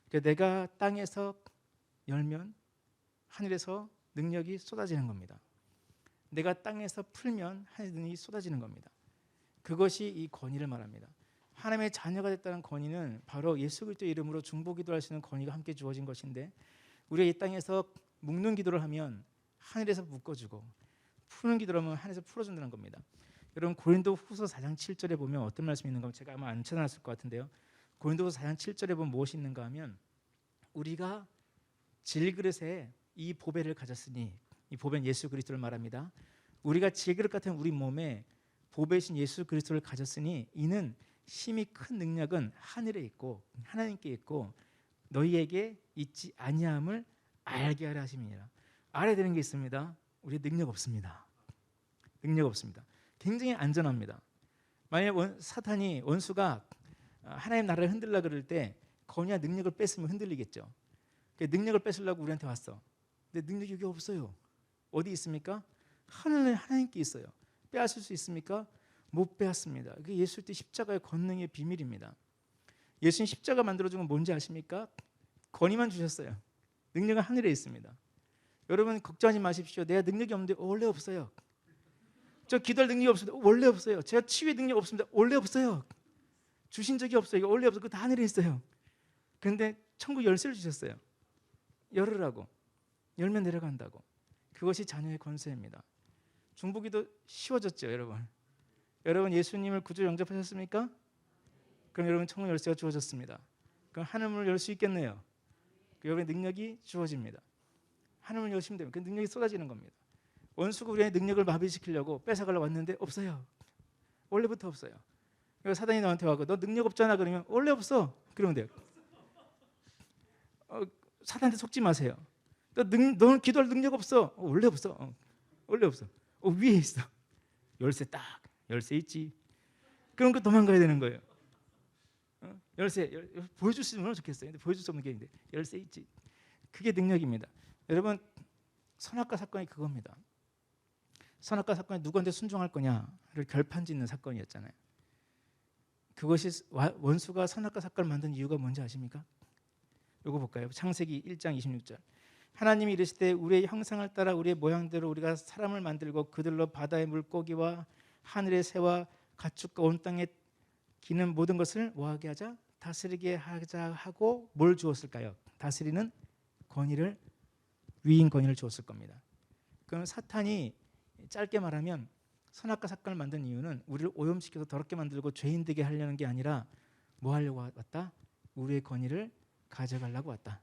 그러니까 내가 땅에서 열면 하늘에서 능력이 쏟아지는 겁니다. 내가 땅에서 풀면 하늘의 능력이 쏟아지는 겁니다. 그것이 이 권위를 말합니다. 하나님의 자녀가 됐다는 권위는 바로 예수 그리스도의 이름으로 중보기도할 수 있는 권위가 함께 주어진 것인데, 우리가 이 땅에서 묶는 기도를 하면 하늘에서 묶어주고 푸는 기도를 하면 하늘에서 풀어준다는 겁니다. 여러분 고린도후서 4장 7절에 보면 어떤 말씀이 있는가 하면, 제가 아마 안 찾아놨을 것 같은데요, 고린도후서 4장 7절에 보면 무엇이 있는가 하면, 우리가 질그릇에 이 보배를 가졌으니, 이 보배는 예수 그리스도를 말합니다. 우리가 질그릇 같은 우리 몸에 보배신 예수 그리스도를 가졌으니 이는 심히 큰 능력은 하늘에 있고 하나님께 있고 너희에게 있지 아니함을 알게 하려 하심이니라. 알아야 되는 게 있습니다. 우리 능력 없습니다. 능력 없습니다. 굉장히 안전합니다. 만약 사탄이, 원수가 하나님 나라를 흔들려 그럴 때 권위와 능력을 뺐으면 흔들리겠죠. 능력을 뺏으려고 우리한테 왔어. 근데 능력이 여기 없어요. 어디 있습니까? 하늘에 하나님께 있어요. 빼앗을 수 있습니까? 못 빼앗습니다. 그게 예수 때 십자가의 권능의 비밀입니다. 예수님 십자가 만들어준 건 뭔지 아십니까? 권위만 주셨어요. 능력은 하늘에 있습니다. 여러분 걱정하지 마십시오. 내가 능력이 없는데 원래 없어요. 저 기도할 능력이 없습니다. 원래 없어요. 제가 치유의 능력 없습니다. 원래 없어요. 주신 적이 없어요. 이거 원래 없어요. 그거 다 하늘에 있어요. 그런데 천국 열쇠를 주셨어요. 열으라고. 열면 내려간다고. 그것이 자녀의 권세입니다. 중보기도 쉬워졌죠, 여러분. 여러분 예수님을 구주 영접하셨습니까? 그럼 여러분 천국 열쇠가 주어졌습니다. 그럼 하늘문을 열 수 있겠네요. 여러분의 능력이 주어집니다. 하늘문을 열시면 됩니다. 그 능력이 쏟아지는 겁니다. 원수가 우리의 능력을 마비시키려고 뺏어가려고 왔는데 없어요. 원래부터 없어요. 그래서 사단이 너한테 와서 너 능력 없잖아 그러면 원래 없어. 그러면 돼요. 사단한테 속지 마세요. 너는 기도할 능력 없어. 원래 없어. 원래 없어. 위에 있어. 열쇠 딱. 열쇠 있지. 그럼 그 도망가야 되는 거예요. 열쇠 보여줄 수 있으면 좋겠어요. 근데 보여줄 수 없는 게 있는데 열쇠 있지. 그게 능력입니다. 여러분 선악과 사건이 그겁니다. 선악과 사건이 누구한테 순종할 거냐를 결판짓는 사건이었잖아요. 그것이 원수가 선악과 사건을 만든 이유가 뭔지 아십니까? 이거 볼까요? 창세기 1장 26절. 하나님이 이르시되 우리의 형상을 따라 우리의 모양대로 우리가 사람을 만들고 그들로 바다의 물고기와 하늘의 새와 가축과 온 땅에 기는 모든 것을 뭐하게 하자? 다스리게 하자 하고 뭘 주었을까요? 다스리는 권위를, 위인 권위를 주었을 겁니다. 그럼 사탄이 짧게 말하면 선악과 사건을 만든 이유는 우리를 오염시켜서 더럽게 만들고 죄인 되게 하려는 게 아니라 뭐 하려고 왔다? 우리의 권위를 가져가려고 왔다.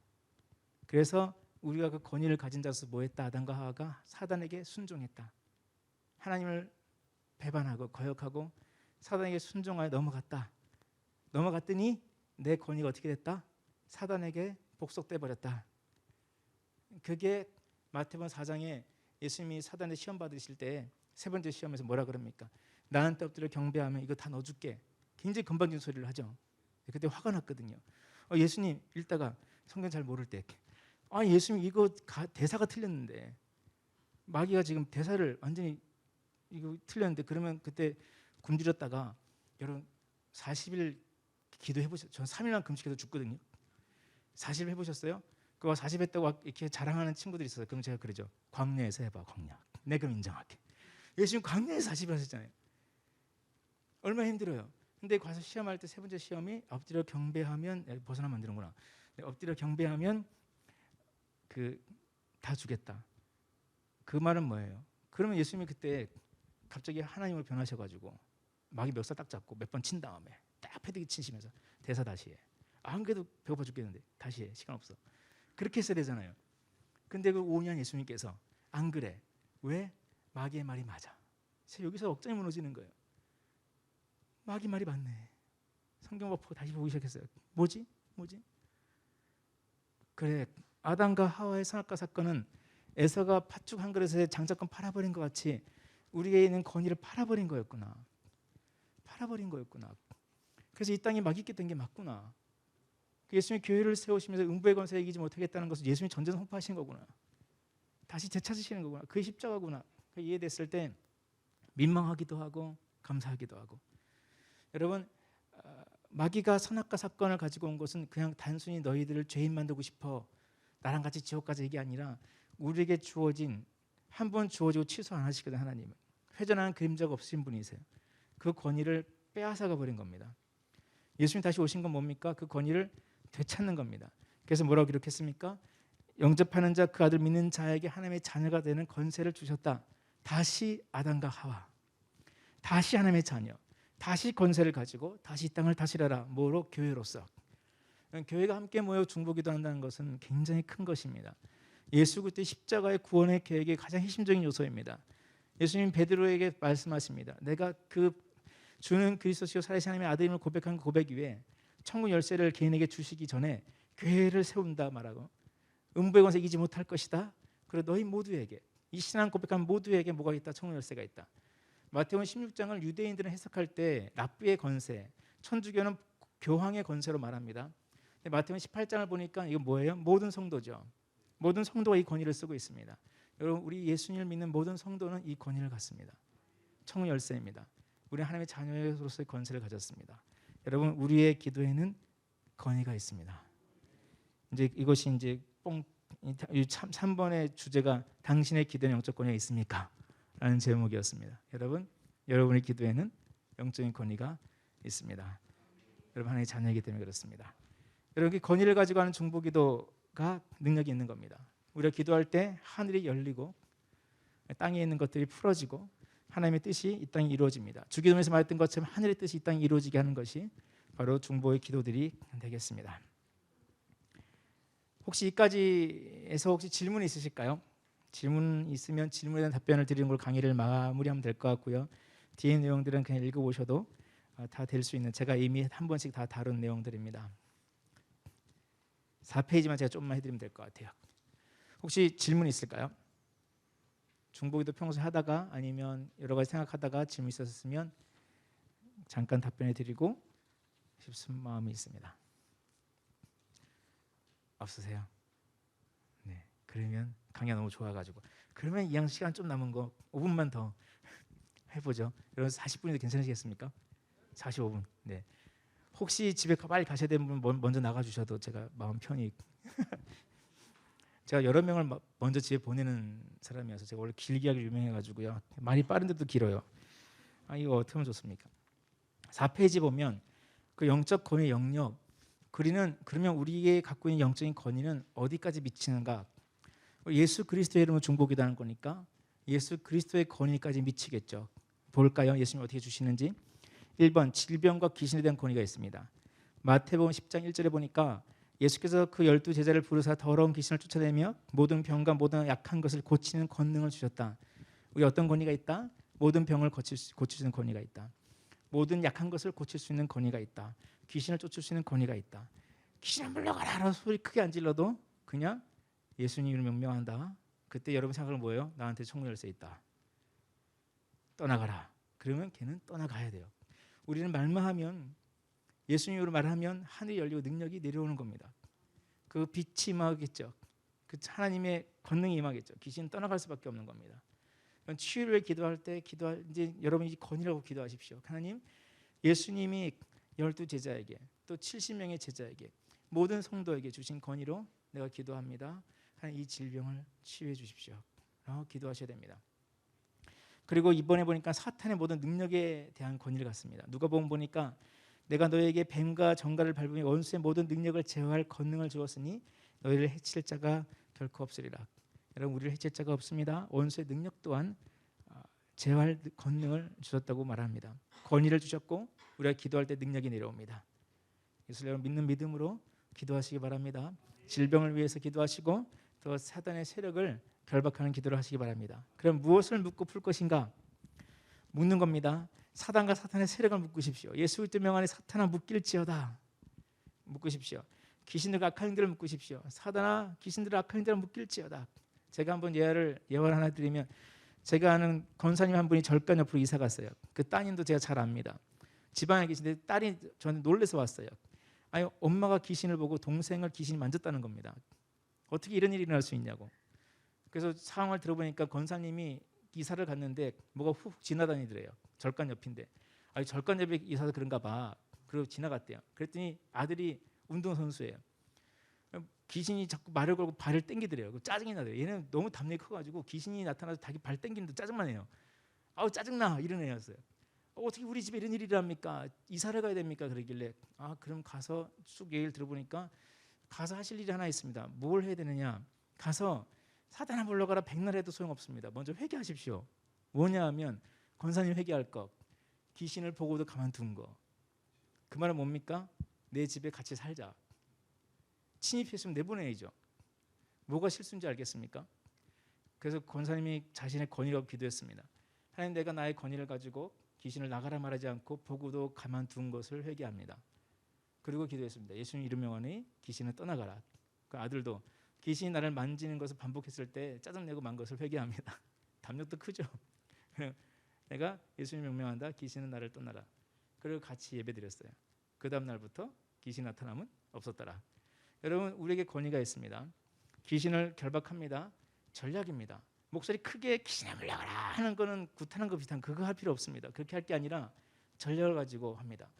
그래서 우리가 그 권위를 가진 자로서 뭐 했다? 아담과 하와가 사단에게 순종했다. 하나님을 배반하고 거역하고 사단에게 순종하여 넘어갔다. 넘어갔더니 내 권위가 어떻게 됐다? 사단에게 복속돼 버렸다. 그게 마태복음 4장에 예수님이 사단의 시험 받으실 때 세 번째 시험에서 뭐라 그럽니까? 나한테 엎드려 경배하면 이거 다 넣어줄게. 굉장히 건방진 소리를 하죠. 그때 화가 났거든요. 예수님 읽다가 성경 잘 모를 때 예수님 이거 대사가 틀렸는데 마귀가 지금 대사를 완전히 이거 틀렸는데 그러면 그때 굶주렸다가 여러분 40일 기도해 보셨어요? 전 3일만 금식해서 죽거든요. 40일 해보셨어요? 그거 40 했다고 이렇게 자랑하는 친구들이 있어요. 그럼 제가 그러죠. 광야에서 해봐. 광야. 내가 그럼 인정할게. 예수님 광야에서 40일 하셨잖아요. 얼마나 힘들어요. 근데 가서 시험할 때 세 번째 시험이 엎드려 경배하면 벗어나면 안 되는구나. 엎드려 경배하면 다 주겠다. 그 말은 뭐예요? 그러면 예수님이 그때 갑자기 하나님으로 변하셔가지고 마귀 멱살 딱 잡고 몇 번 친 다음에 딱 패드기 치시면서 대사 다시 해. 안 그래도 배고파 죽겠는데 다시 해. 시간 없어. 그렇게 했어야 되잖아요. 근데 그 5년 예수님께서 안 그래. 왜? 마귀의 말이 맞아. 여기서 억장이 무너지는 거예요. 마귀 말이 맞네. 성경 보고 다시 보기 시작했어요. 뭐지? 그래. 아담과 하와의 선악과 사건은 에서가 팥죽 한 그릇에 장자권 팔아버린 것 같이 우리에게 있는 권위를 팔아버린 거였구나. 그래서 이 땅이 막있게 된 게 맞구나. 예수님이 교회를 세우시면서 음부의 권세에 이기지 못하겠다는 것을 예수님이 전전 선포하신 거구나. 다시 되찾으시는 거구나. 그게 십자가구나. 이해됐을 때 민망하기도 하고 감사하기도 하고. 여러분, 마귀가 선악과 사건을 가지고 온 것은 그냥 단순히 너희들을 죄인 만들고 싶어 나랑 같이 지옥 가자 이게 아니라 우리에게 주어진, 한 번 주어지고 취소 안 하시거든. 하나님은 회전하는 그림자가 없으신 분이세요. 그 권위를 빼앗아가 버린 겁니다. 예수님 다시 오신 건 뭡니까? 그 권위를 되찾는 겁니다. 그래서 뭐라고 기록했습니까? 영접하는 자, 그 아들 믿는 자에게 하나님의 자녀가 되는 권세를 주셨다. 다시 아담과 하와, 다시 하나님의 자녀, 다시 권세를 가지고 다시 이 땅을 다스려라. 뭐로? 교회로서. 교회가 함께 모여 중보기도 한다는 것은 굉장히 큰 것입니다. 예수 그리스도의 십자가의 구원의 계획의 가장 핵심적인 요소입니다. 예수님 베드로에게 말씀하십니다. 내가 그 주는 그리스도시요 살아계신 하나님의 아들임을 고백한 그 고백 위에 천국 열쇠를 개인에게 주시기 전에 교회를 세운다 말하고, 음부의 권세 이기지 못할 것이다. 그리고 너희 모두에게, 이 신앙 고백한 모두에게 뭐가 있다? 천국 열쇠가 있다. 마태복음 16장을 유대인들은 해석할 때 랍비의 권세, 천주교는 교황의 권세로 말합니다. 근데 마태복음 18장을 보니까 이거 뭐예요? 모든 성도죠. 모든 성도가 이 권위를 쓰고 있습니다. 여러분, 우리 예수님을 믿는 모든 성도는 이 권위를 갖습니다. 천국 열쇠입니다. 우리는 하나님의 자녀로서의 권세를 가졌습니다. 여러분, 우리의 기도에는 권위가 있습니다. 이제 이것이 이제 3번의 주제가 당신의 기도에는 영적 권위가 있습니까? 라는 제목이었습니다. 여러분, 여러분의 기도에는 영적인 권위가 있습니다. 여러분, 하나님의 자녀이기 때문에 그렇습니다. 여러분, 권위를 가지고 하는 중보기도가 능력이 있는 겁니다. 우리가 기도할 때 하늘이 열리고 땅에 있는 것들이 풀어지고 하나님의 뜻이 이 땅에 이루어집니다. 주기도문에서 말했던 것처럼 하늘의 뜻이 이 땅에 이루어지게 하는 것이 바로 중보의 기도들이 되겠습니다. 혹시 이까지에서 혹시 질문 있으실까요? 질문 있으면 질문에 대한 답변을 드리는 걸 강의를 마무리하면 될 것 같고요. 뒤에 내용들은 그냥 읽어보셔도 다 될 수 있는, 제가 이미 한 번씩 다 다룬 내용들입니다. 4페이지만 제가 조금만 해드리면 될 것 같아요. 혹시 질문 있을까요? 중보기도 평소에 하다가 아니면 여러 가지 생각하다가 질문 있었으면 잠깐 답변해 드리고 싶은 마음이 있습니다. 없으세요? 네. 그러면 강의가 너무 좋아가지고, 그러면 이왕 시간 좀 남은 거 5분만 더 해보죠. 여러분 40분이도 괜찮으시겠습니까? 45분. 네. 혹시 집에 빨리 가셔야 되는 분 먼저 나가주셔도 제가 마음 편히 제가 여러 명을 먼저 집에 보내는 사람이어서, 제가 원래 길게 하기 유명해가지고요. 많이 빠른데도 길어요. 이거 어떻게 하면 좋습니까? 4페이지 보면 그 영적 권위의 영역, 그러면 우리의 갖고 있는 영적인 권위는 어디까지 미치는가? 예수 그리스도의 이름으로 중보기도하는 거니까 예수 그리스도의 권위까지 미치겠죠. 볼까요? 예수님이 어떻게 주시는지. 1번, 질병과 귀신에 대한 권위가 있습니다. 마태복음 10장 1절에 보니까 예수께서 그 12제자를 부르사 더러운 귀신을 쫓아내며 모든 병과 모든 약한 것을 고치는 권능을 주셨다. 우리 어떤 권위가 있다? 모든 병을 고칠 수 있는 권위가 있다. 모든 약한 것을 고칠 수 있는 권위가 있다. 귀신을 쫓을 수 있는 권위가 있다. 귀신아 물러가라 라고 소리 크게 안 질러도 그냥 예수님을 명명한다. 그때 여러분 생각은 뭐예요? 나한테 천국 열쇠 있다. 떠나가라. 그러면 걔는 떠나가야 돼요. 우리는 말만 하면, 예수님으로 말하면 하늘이 열리고 능력이 내려오는 겁니다. 그 빛이 임하겠죠. 그 하나님의 권능이 임하겠죠. 귀신은 떠나갈 수밖에 없는 겁니다. 치유를 기도할 때 이제 여러분이 권위라고 기도하십시오. 하나님, 예수님이 12제자에게 또 70명의 제자에게 모든 성도에게 주신 권위로 내가 기도합니다. 하나님, 이 질병을 치유해 주십시오. 라고 기도하셔야 됩니다. 그리고 이번에 보니까 사탄의 모든 능력에 대한 권위를 갖습니다. 누가복음 보니까 내가 너에게 뱀과 정갈을 밟으며 원수의 모든 능력을 제어할 권능을 주었으니 너희를 해칠 자가 결코 없으리라. 여러분, 우리를 해칠 자가 없습니다. 원수의 능력 또한 제어할 권능을 주셨다고 말합니다. 권위를 주셨고 우리가 기도할 때 능력이 내려옵니다. 그래서 여러분, 믿는 믿음으로 기도하시기 바랍니다. 질병을 위해서 기도하시고 또 사단의 세력을 결박하는 기도를 하시기 바랍니다. 그럼 무엇을 묻고 풀 것인가? 묻는 겁니다. 사단과 사탄의 세력을 묶으십시오. 예수 그리스도 명 안에 사탄아 묶일지어다. 묶으십시오. 귀신들과 악한 영들을 묶으십시오. 사단아 귀신들과 악한 영들을 묶일지어다. 제가 한번 예화를 하나 드리면, 제가 아는 권사님 한 분이 절간 옆으로 이사 갔어요. 그 따님도 제가 잘 압니다. 지방에 계신데 딸이 저한테 놀래서 왔어요. 아니, 엄마가 귀신을 보고 동생을 귀신이 만졌다는 겁니다. 어떻게 이런 일이 일어날 수 있냐고. 그래서 상황을 들어보니까 권사님이 이사를 갔는데 뭐가 훅 지나다니더래요. 절간 옆인데. 아니 절간 옆에 이사도 그런가 봐. 그리고 지나갔대요. 그랬더니 아들이 운동선수예요. 귀신이 자꾸 말을 걸고 발을 땡기더래요. 짜증이 나더래요. 얘는 너무 담력이 커가지고 귀신이 나타나서 자기 발 땡기는데 짜증만 해요. 아우 짜증나 이런 애였어요. 어떻게 우리 집에 이런 일이 합니까? 이사를 가야 됩니까? 그러길래 그럼 가서 쭉 얘기를 들어보니까 가서 하실 일이 하나 있습니다. 뭘 해야 되느냐? 가서 사단아 물러가라 백날 해도 소용없습니다. 먼저 회개하십시오. 뭐냐 하면 권사님 회개할 것, 귀신을 보고도 가만둔 거. 그 말은 뭡니까? 내 집에 같이 살자. 침입했으면 내보내야죠. 뭐가 실수인지 알겠습니까? 그래서 권사님이 자신의 권위라고 기도했습니다. 하나님, 내가 나의 권위를 가지고 귀신을 나가라 말하지 않고 보고도 가만둔 것을 회개합니다. 그리고 기도했습니다. 예수님 이름 명하니 귀신은 떠나가라. 그 아들도 귀신이 나를 만지는 것을 반복했을 때 짜증내고 만 것을 회개합니다. 담력도 크죠. 내가 예수님 명명한다. 귀신은 나를 떠나라. 그리고 같이 예배드렸어요. 그 다음 날부터 귀신 나타남은 없었더라. 여러분, 우리에게 권위가 있습니다. 귀신을 결박합니다. 전략입니다. 목소리 크게 귀신아 물러가라 하는 거는 구타는 거 비슷한 그거 할 필요 없습니다. 그렇게 할 게 아니라 전략을 가지고 합니다.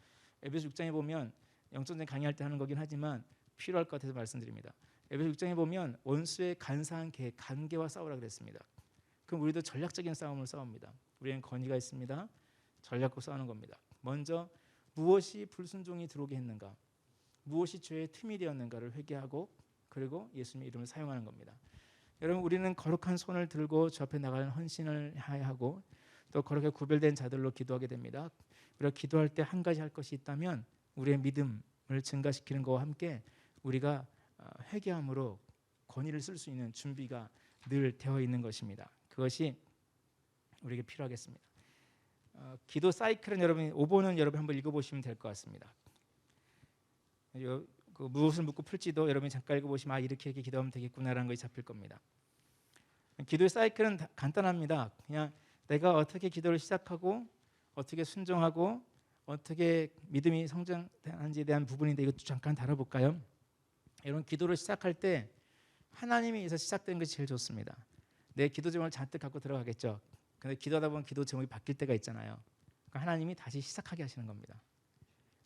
에베소 6장에 보면 영적인 강의할 때 하는 거긴 하지만 필요할 것 같아서 말씀드립니다. 에베소 6장에 보면 원수의 간사한 계, 관계와 싸우라 그랬습니다. 그럼 우리도 전략적인 싸움을 싸웁니다. 우리는 권위가 있습니다. 전략으로 싸우는 겁니다. 먼저 무엇이 불순종이 들어오게 했는가, 무엇이 죄의 틈이 되었는가를 회개하고 그리고 예수님의 이름을 사용하는 겁니다. 여러분, 우리는 거룩한 손을 들고 주 앞에 나가는 헌신을 하고 또 거룩하게 구별된 자들로 기도하게 됩니다. 우리가 기도할 때 한 가지 할 것이 있다면 우리의 믿음을 증가시키는 것과 함께 우리가 회개함으로 권위를 쓸 수 있는 준비가 늘 되어 있는 것입니다. 그것이 우리에게 필요하겠습니다. 기도 사이클은 여러분 5번은 여러분 한번 읽어보시면 될 것 같습니다. 그 무엇을 묻고 풀지도 여러분이 잠깐 읽어보시면 이렇게 기도하면 되겠구나라는 것이 잡힐 겁니다. 기도의 사이클은 간단합니다. 그냥 내가 어떻게 기도를 시작하고 어떻게 순종하고 어떻게 믿음이 성장하는지에 대한 부분인데 이것도 잠깐 다뤄볼까요? 여러분, 기도를 시작할 때 하나님이 있어서 시작되는 것이 제일 좋습니다. 내 기도 제목을 잔뜩 갖고 들어가겠죠. 근데 기도하다 보면 기도 제목이 바뀔 때가 있잖아요. 그러니까 하나님이 다시 시작하게 하시는 겁니다.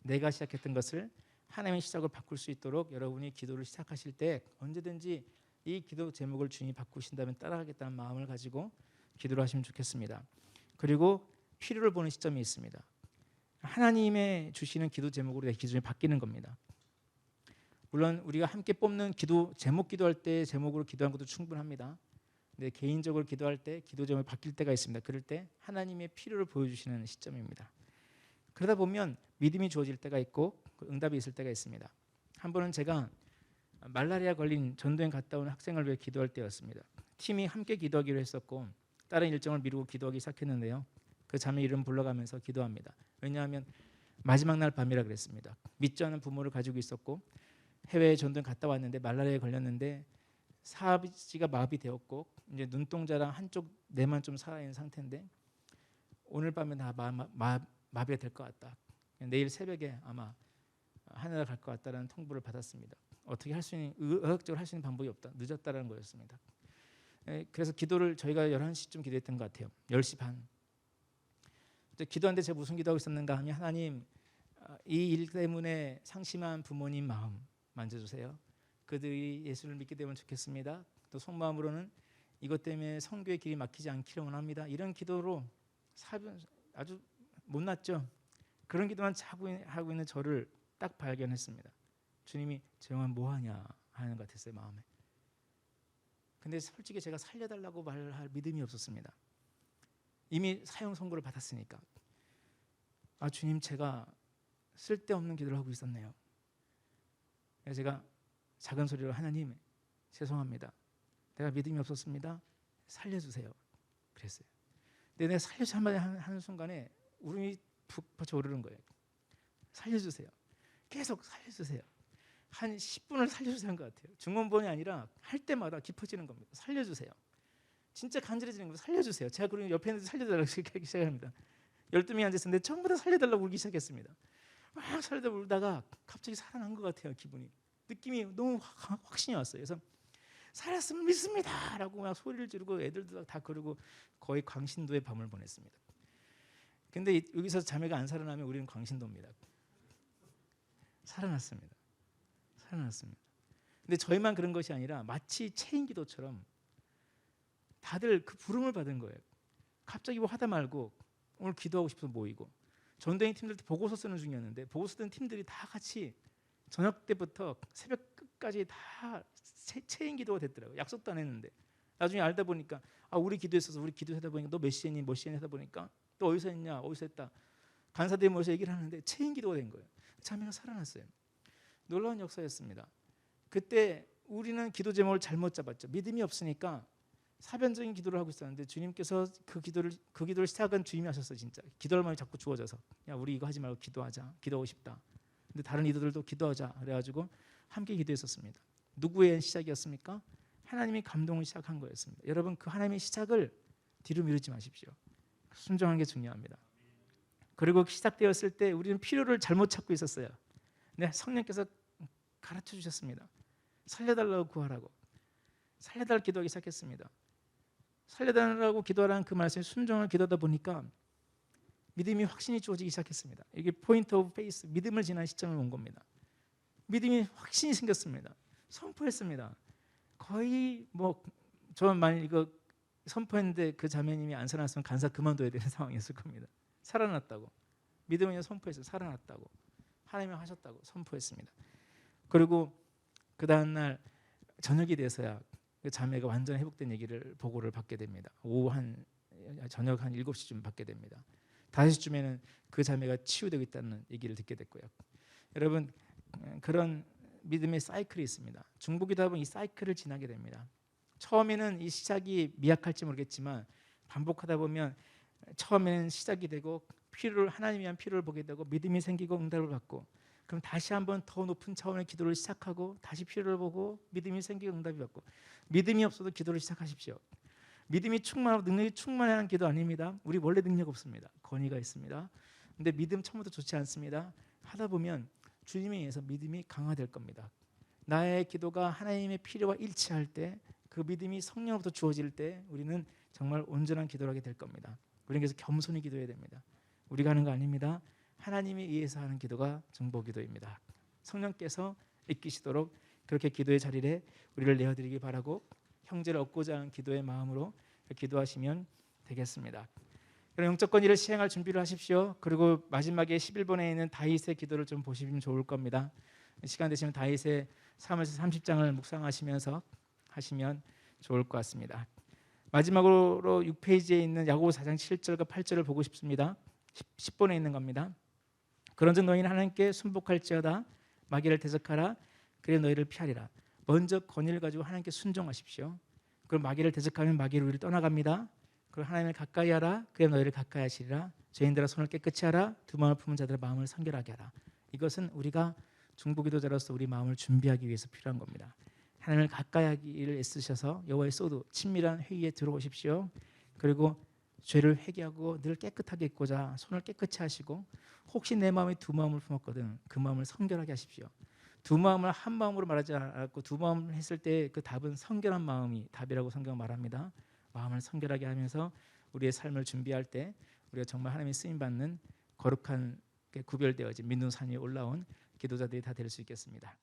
내가 시작했던 것을 하나님의 시작을 바꿀 수 있도록 여러분이 기도를 시작하실 때 언제든지 이 기도 제목을 주님이 바꾸신다면 따라가겠다는 마음을 가지고 기도를 하시면 좋겠습니다. 그리고 필요를 보는 시점이 있습니다. 하나님의 주시는 기도 제목으로 내 기준이 바뀌는 겁니다. 물론 우리가 함께 뽑는 기도 제목 기도할 때 제목으로 기도하는 것도 충분합니다. 근데 개인적으로 기도할 때 기도 제목이 바뀔 때가 있습니다. 그럴 때 하나님의 필요를 보여주시는 시점입니다. 그러다 보면 믿음이 주어질 때가 있고 응답이 있을 때가 있습니다. 한 번은 제가 말라리아 걸린 전도행 갔다 온 학생을 위해 기도할 때였습니다. 팀이 함께 기도하기로 했었고 다른 일정을 미루고 기도하기 시작했는데요. 그 자매 이름 불러가면서 기도합니다. 왜냐하면 마지막 날 밤이라 그랬습니다. 믿지 않는 부모를 가지고 있었고 해외에 전도행 갔다 왔는데 말라리아에 걸렸는데 사지가 마비되었고 이제 눈동자랑 한쪽 뇌만 좀 살아있는 상태인데 오늘 밤에 다 마비가 될 것 같다. 내일 새벽에 아마 하늘나라 갈 것 같다라는 통보를 받았습니다. 어떻게 할 수 있는 의학적으로 할 수 있는 방법이 없다. 늦었다라는 거였습니다. 그래서 기도를 저희가 11시쯤 기도했던 것 같아요. 10시 반. 기도하는데 제가 무슨 기도하고 있었는가 하면 하나님, 이 일 때문에 상심한 부모님 마음 만져주세요. 그들이 예수를 믿게 되면 좋겠습니다. 또 속마음으로는 이것 때문에 선교의 길이 막히지 않기를 원합니다. 이런 기도로 아주 못났죠. 그런 기도만 하고 있는 저를 딱 발견했습니다. 주님이 재영아 뭐하냐 하는 것 같았어요, 마음에. 근데 솔직히 제가 살려달라고 말할 믿음이 없었습니다. 이미 사형 선고를 받았으니까. 주님, 제가 쓸데없는 기도를 하고 있었네요. 그래서 제가 작은 소리로 하나님 죄송합니다. 내가 믿음이 없었습니다. 살려주세요. 그랬어요. 근데 내가 살려주세요 한마디 하는 순간에 울음이 푹 퍼져오르는 거예요. 살려주세요. 계속 살려주세요. 한 10분을 살려주세요 한 것 같아요. 중원본이 아니라 할 때마다 깊어지는 겁니다. 살려주세요. 진짜 간절해지는 겁니다. 살려주세요. 제가 그러면 옆에 있는 살려달라고 시작합니다. 12명이 앉아있었는데 전부 다 살려달라고 울기 시작했습니다. 막 살려달라고 울다가 갑자기 살아난 것 같아요. 기분이. 느낌이 너무 확신이 왔어요. 그래서 살았으면 믿습니다 라고 막 소리를 지르고 애들도 다 그러고 거의 광신도의 밤을 보냈습니다. 근데 여기서 자매가 안 살아나면 우리는 광신도입니다. 살아났습니다. 근데 저희만 그런 것이 아니라 마치 체인 기도처럼 다들 그 부름을 받은 거예요. 갑자기 뭐 하다 말고 오늘 기도하고 싶어서 모이고, 전도인 팀들도 보고서 쓰는 중이었는데 보고서 쓰는 팀들이 다 같이 저녁 때부터 새벽 끝까지 다 체인 기도가 됐더라고요. 약속도 안 했는데 나중에 알다 보니까 우리 기도했어서 우리 기도하다 보니까 너 몇 시에 했니? 몇 시에 하다 보니까 또 어디서 했냐? 어디서 했다. 간사들이 모여서 얘기를 하는데 체인 기도가 된 거예요. 자매가 살아났어요. 놀라운 역사였습니다. 그때 우리는 기도 제목을 잘못 잡았죠. 믿음이 없으니까 사변적인 기도를 하고 있었는데 주님께서 그 기도를 시작은 주님이 하셨어요. 진짜 기도할 마음이 자꾸 주어져서 야 우리 이거 하지 말고 기도하자. 기도하고 싶다. 근데 다른 이들도 기도하자. 그래가지고 함께 기도했었습니다. 누구의 시작이었습니까? 하나님이 감동을 시작한 거였습니다. 여러분 그 하나님의 시작을 뒤로 미루지 마십시오. 순종하는 게 중요합니다. 그리고 시작되었을 때 우리는 필요를 잘못 찾고 있었어요. 네, 성령께서 가르쳐 주셨습니다. 살려달라고 구하라고. 살려달라고 기도하기 시작했습니다. 살려달라고 기도하라는 그 말씀에 순종을 기도하다 보니까 믿음이 확신이 주어지기 시작했습니다. 이게 포인트 오브 페이스, 믿음을 지난 시점을 온 겁니다. 믿음이 확신이 생겼습니다. 선포했습니다. 거의 뭐 저는 만약 이거 선포했는데 그 자매님이 안 살아났으면 간사 그만둬야 되는 상황이었을 겁니다. 살아났다고. 믿음을 선포했어요. 살아났다고. 하나님이 하셨다고 선포했습니다. 그리고 그 다음 날 저녁이 돼서야 그 자매가 완전 회복된 얘기를 보고를 받게 됩니다. 저녁 한 7시쯤 받게 됩니다. 5시쯤에는 그 자매가 치유되고 있다는 얘기를 듣게 됐고요. 여러분 그런 믿음의 사이클이 있습니다. 중보기도 하면 이 사이클을 지나게 됩니다. 처음에는 이 시작이 미약할지 모르겠지만 반복하다 보면 처음에는 시작이 되고 하나님에 대한 필요를 보게 되고 믿음이 생기고 응답을 받고, 그럼 다시 한번 더 높은 차원의 기도를 시작하고 다시 필요를 보고 믿음이 생기고 응답이 받고. 믿음이 없어도 기도를 시작하십시오. 믿음이 충만하고 능력이 충만한 기도 아닙니다. 우리 원래 능력 없습니다. 권위가 있습니다. 근데 믿음 처음부터 좋지 않습니다. 하다 보면 주님에 의해서 믿음이 강화될 겁니다. 나의 기도가 하나님의 필요와 일치할 때, 그 믿음이 성령으로부터 주어질 때 우리는 정말 온전한 기도를 하게 될 겁니다. 우리는 그래서 겸손히 기도해야 됩니다. 우리가 하는 거 아닙니다. 하나님에 의해서 하는 기도가 중보기도입니다. 성령께서 이끄시도록 그렇게 기도의 자리에 우리를 내어드리기 바라고, 형제를 얻고자 하는 기도의 마음으로 기도하시면 되겠습니다. 그럼 영적 권위를 시행할 준비를 하십시오. 그리고 마지막에 11번에 있는 다윗의 기도를 좀 보시면 좋을 겁니다. 시간 되시면 다윗의 사무엘서 30장을 묵상하시면서 하시면 좋을 것 같습니다. 마지막으로 6페이지에 있는 야고보 4장 7절과 8절을 보고 싶습니다. 10번에 있는 겁니다. 그런즉 너희는 하나님께 순복할지어다. 마귀를 대적하라. 그래 너희를 피하리라. 먼저 권위를 가지고 하나님께 순종하십시오. 그럼 마귀를 대적하면 마귀를 우리를 떠나갑니다. 그리고 하나님을 가까이 하라. 그래 너희를 가까이 하시리라. 죄인들아 손을 깨끗이 하라. 두 마음을 품은 자들의 마음을 성결하게 하라. 이것은 우리가 중보기도자로서 우리 마음을 준비하기 위해서 필요한 겁니다. 하나님을 가까이 하기를 애쓰셔서 여호와의 소도 친밀한 회의에 들어오십시오. 그리고 죄를 회개하고 늘 깨끗하게 있고자 손을 깨끗이 하시고, 혹시 내 마음에 두 마음을 품었거든 그 마음을 성결하게 하십시오. 두 마음을 한 마음으로 말하지 않았고 두 마음을 했을 때 그 답은 성결한 마음이 답이라고 성경 말합니다. 마음을 성결하게 하면서 우리의 삶을 준비할 때 우리가 정말 하나님의 쓰임받는 거룩한 구별되어진 믿는 산 위에 올라온 기도자들이 다 될 수 있겠습니다.